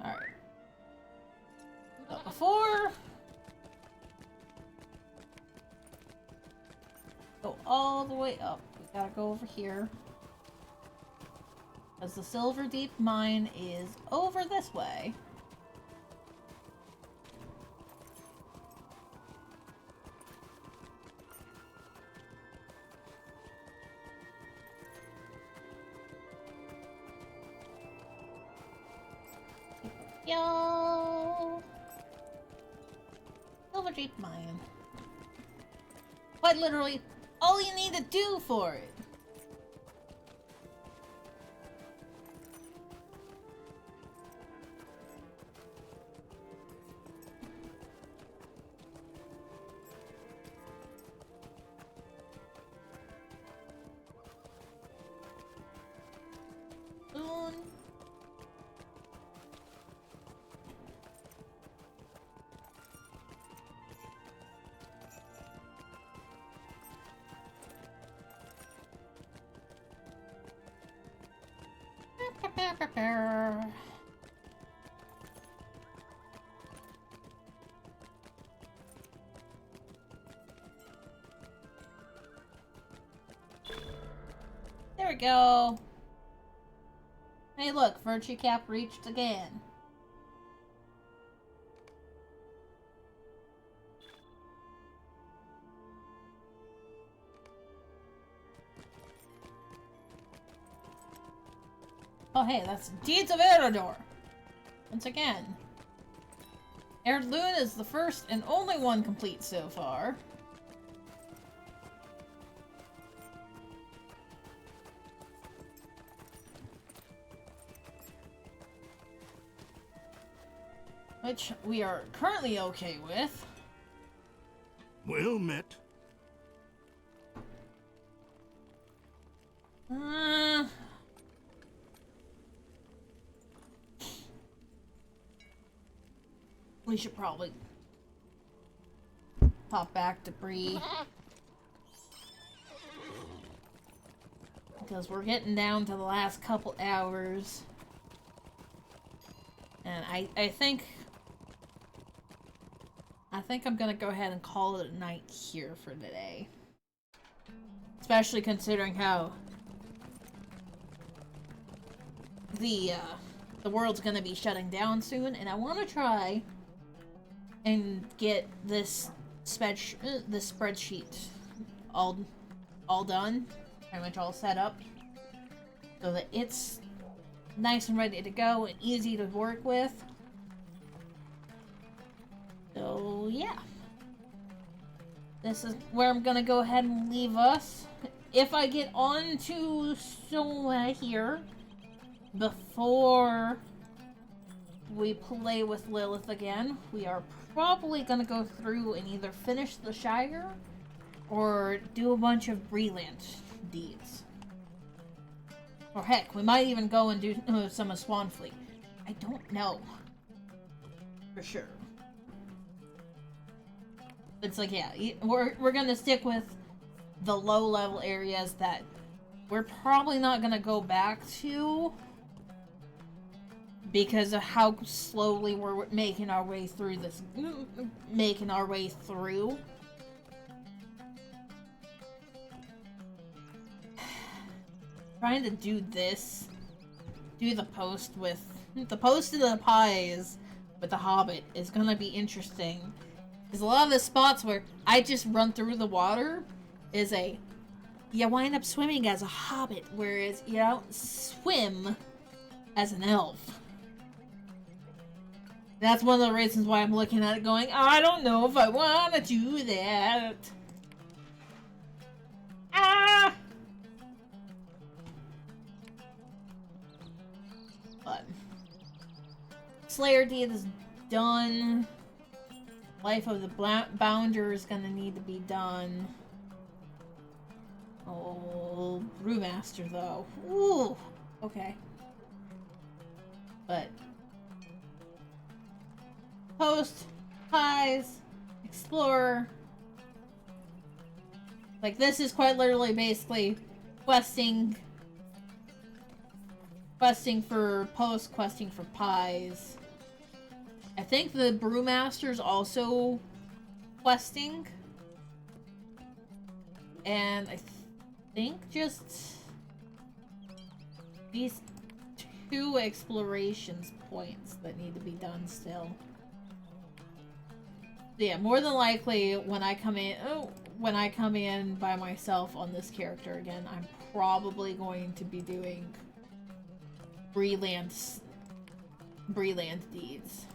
Alright. But before... go all the way up. We gotta go over here. Because the Silver Deep Mine is over this way. Yo! Silver Deep Mine. Quite literally, all you need to do for it. Soon. There we go. Hey look, Virtue Cap reached again. Oh hey, that's Deeds of Eredor! Once again. Erdlune is the first and only one complete so far. Which we are currently okay with. Well met. We should probably pop back to Bree. Because we're getting down to the last couple hours. And I think I'm gonna go ahead and call it a night here for today. Especially considering how the world's gonna be shutting down soon, and I want to try and get this spreadsheet all done, pretty much all set up, so that it's nice and ready to go and easy to work with. So yeah, this is where I'm gonna go ahead and leave us. If I get on to Soma here before we play with Lilith again, we are probably gonna go through and either finish the Shire or do a bunch of Breland deeds. Or heck, we might even go and do some of Swanfleet. I don't know for sure. It's like, yeah, we're gonna stick with the low-level areas that we're probably not gonna go back to because of how slowly we're making our way through this. Trying to do the post of the pies with the Hobbit is gonna be interesting. Because a lot of the spots where I just run through the water is you wind up swimming as a hobbit, whereas you don't swim as an elf. That's one of the reasons why I'm looking at it going, I don't know if I want to do that. Ah! But Slayer deed is done. Life of the Bounder is gonna need to be done. Oh, Brewmaster though. Ooh, okay. But Post, Pies, Explorer, Like, this is quite literally basically questing for posts, questing for pies. I think the brewmaster's also questing. And I think just these 2 explorations points that need to be done still. Yeah, more than likely when I come in by myself on this character again, I'm probably going to be doing Breland deeds.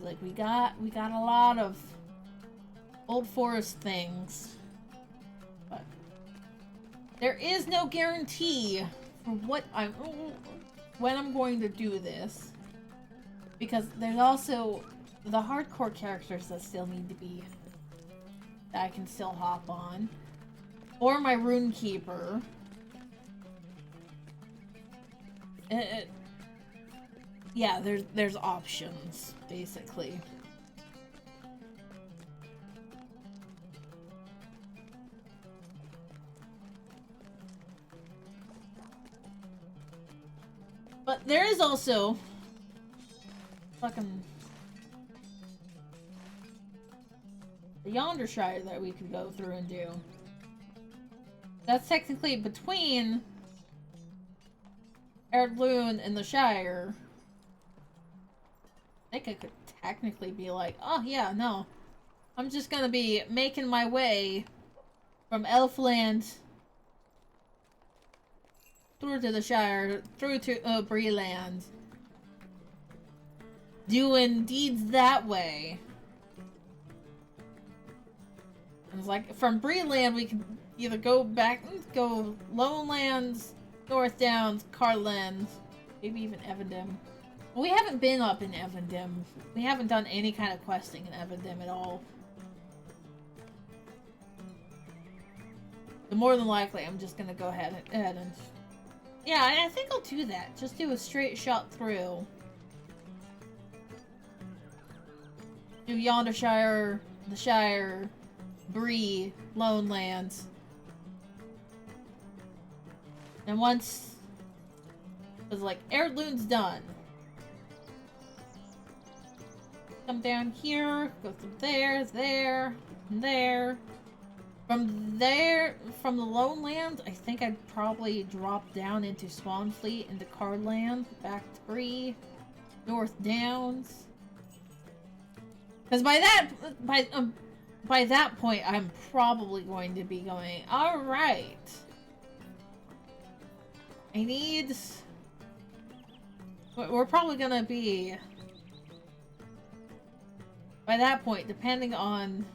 Like we got a lot of Old Forest things, but there is no guarantee for when I'm going to do this, because there's also the hardcore characters that still need to be, that I can still hop on, or my Runekeeper. Yeah, there's options basically. But there is also fucking the Yondershire that we could go through and do. That's technically between Erdloon and the Shire. I think I could technically be like, oh yeah, no. I'm just gonna be making my way from Elfland through to the Shire, through to Breland. Doing deeds that way. And it's like, from Breland we can either go Lone Lands, North Downs, Carland, maybe even Evendem. We haven't been up in Evendem. We haven't done any kind of questing in Evendem at all. But more than likely, I'm just gonna go ahead and... Yeah, I think I'll do that. Just do a straight shot through. Do Yondershire, the Shire, Bree, Lone Lands. And once... It's like, Erdloon's done. Come down here, go through there, and there. From the Lone Lands, I think I'd probably drop down into Swanfleet, into Cardland, back to Bree, North Downs. Because by that point, I'm probably going to be going, alright. I need... We're probably gonna be... By that point, depending on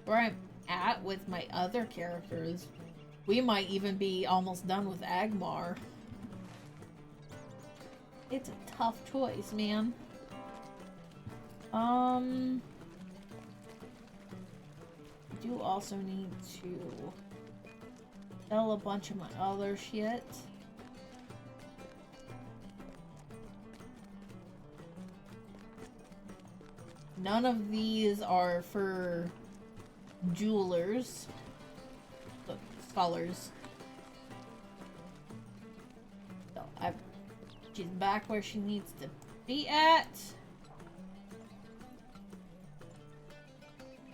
where I'm at with my other characters, we might even be almost done with Agmar. It's a tough choice, man. I do also need to sell a bunch of my other shit. None of these are for jewelers, but scholars. So she's back where she needs to be at.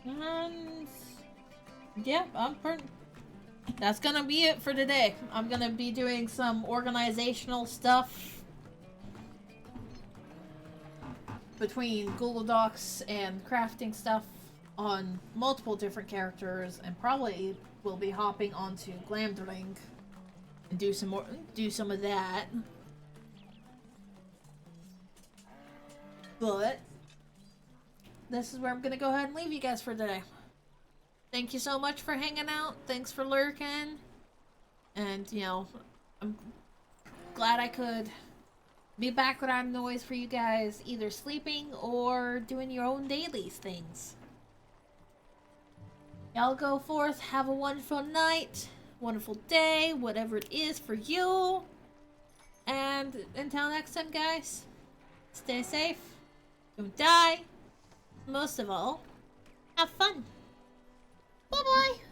And yeah, that's gonna be it for today. I'm gonna be doing some organizational stuff between Google Docs and crafting stuff on multiple different characters, and probably will be hopping onto Glamdring and do some of that. But this is where I'm gonna go ahead and leave you guys for today. Thank you so much for hanging out. Thanks for lurking. And, you know, I'm glad I could be back without noise for you guys, either sleeping or doing your own daily things. Y'all go forth, have a wonderful night, wonderful day, whatever it is for you. And until next time, guys, stay safe, don't die, most of all, have fun. Bye-bye.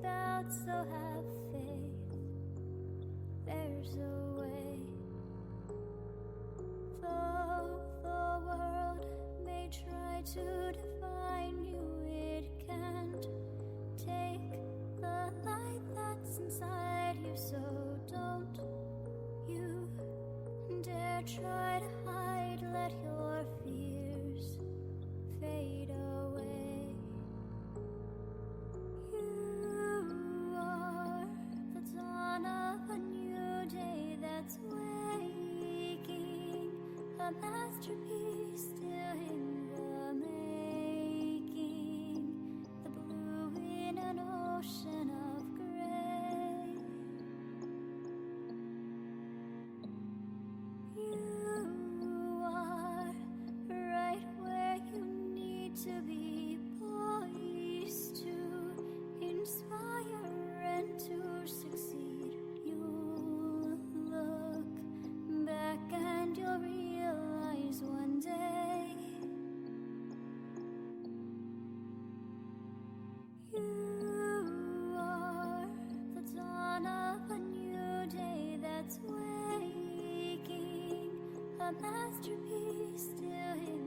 doubt, so have faith. There's a way. Though the world may try to define you, it can't take the light that's inside you. So don't you dare try to hide, let your fears fade away. You are the dawn of a new day that's waking, a masterpiece still in the making, the blue in an ocean of gray. You are right where you need to be, poised to inspire and to succeed. You'll look back and you'll realize one day you are the dawn of a new day that's waking, a masterpiece still in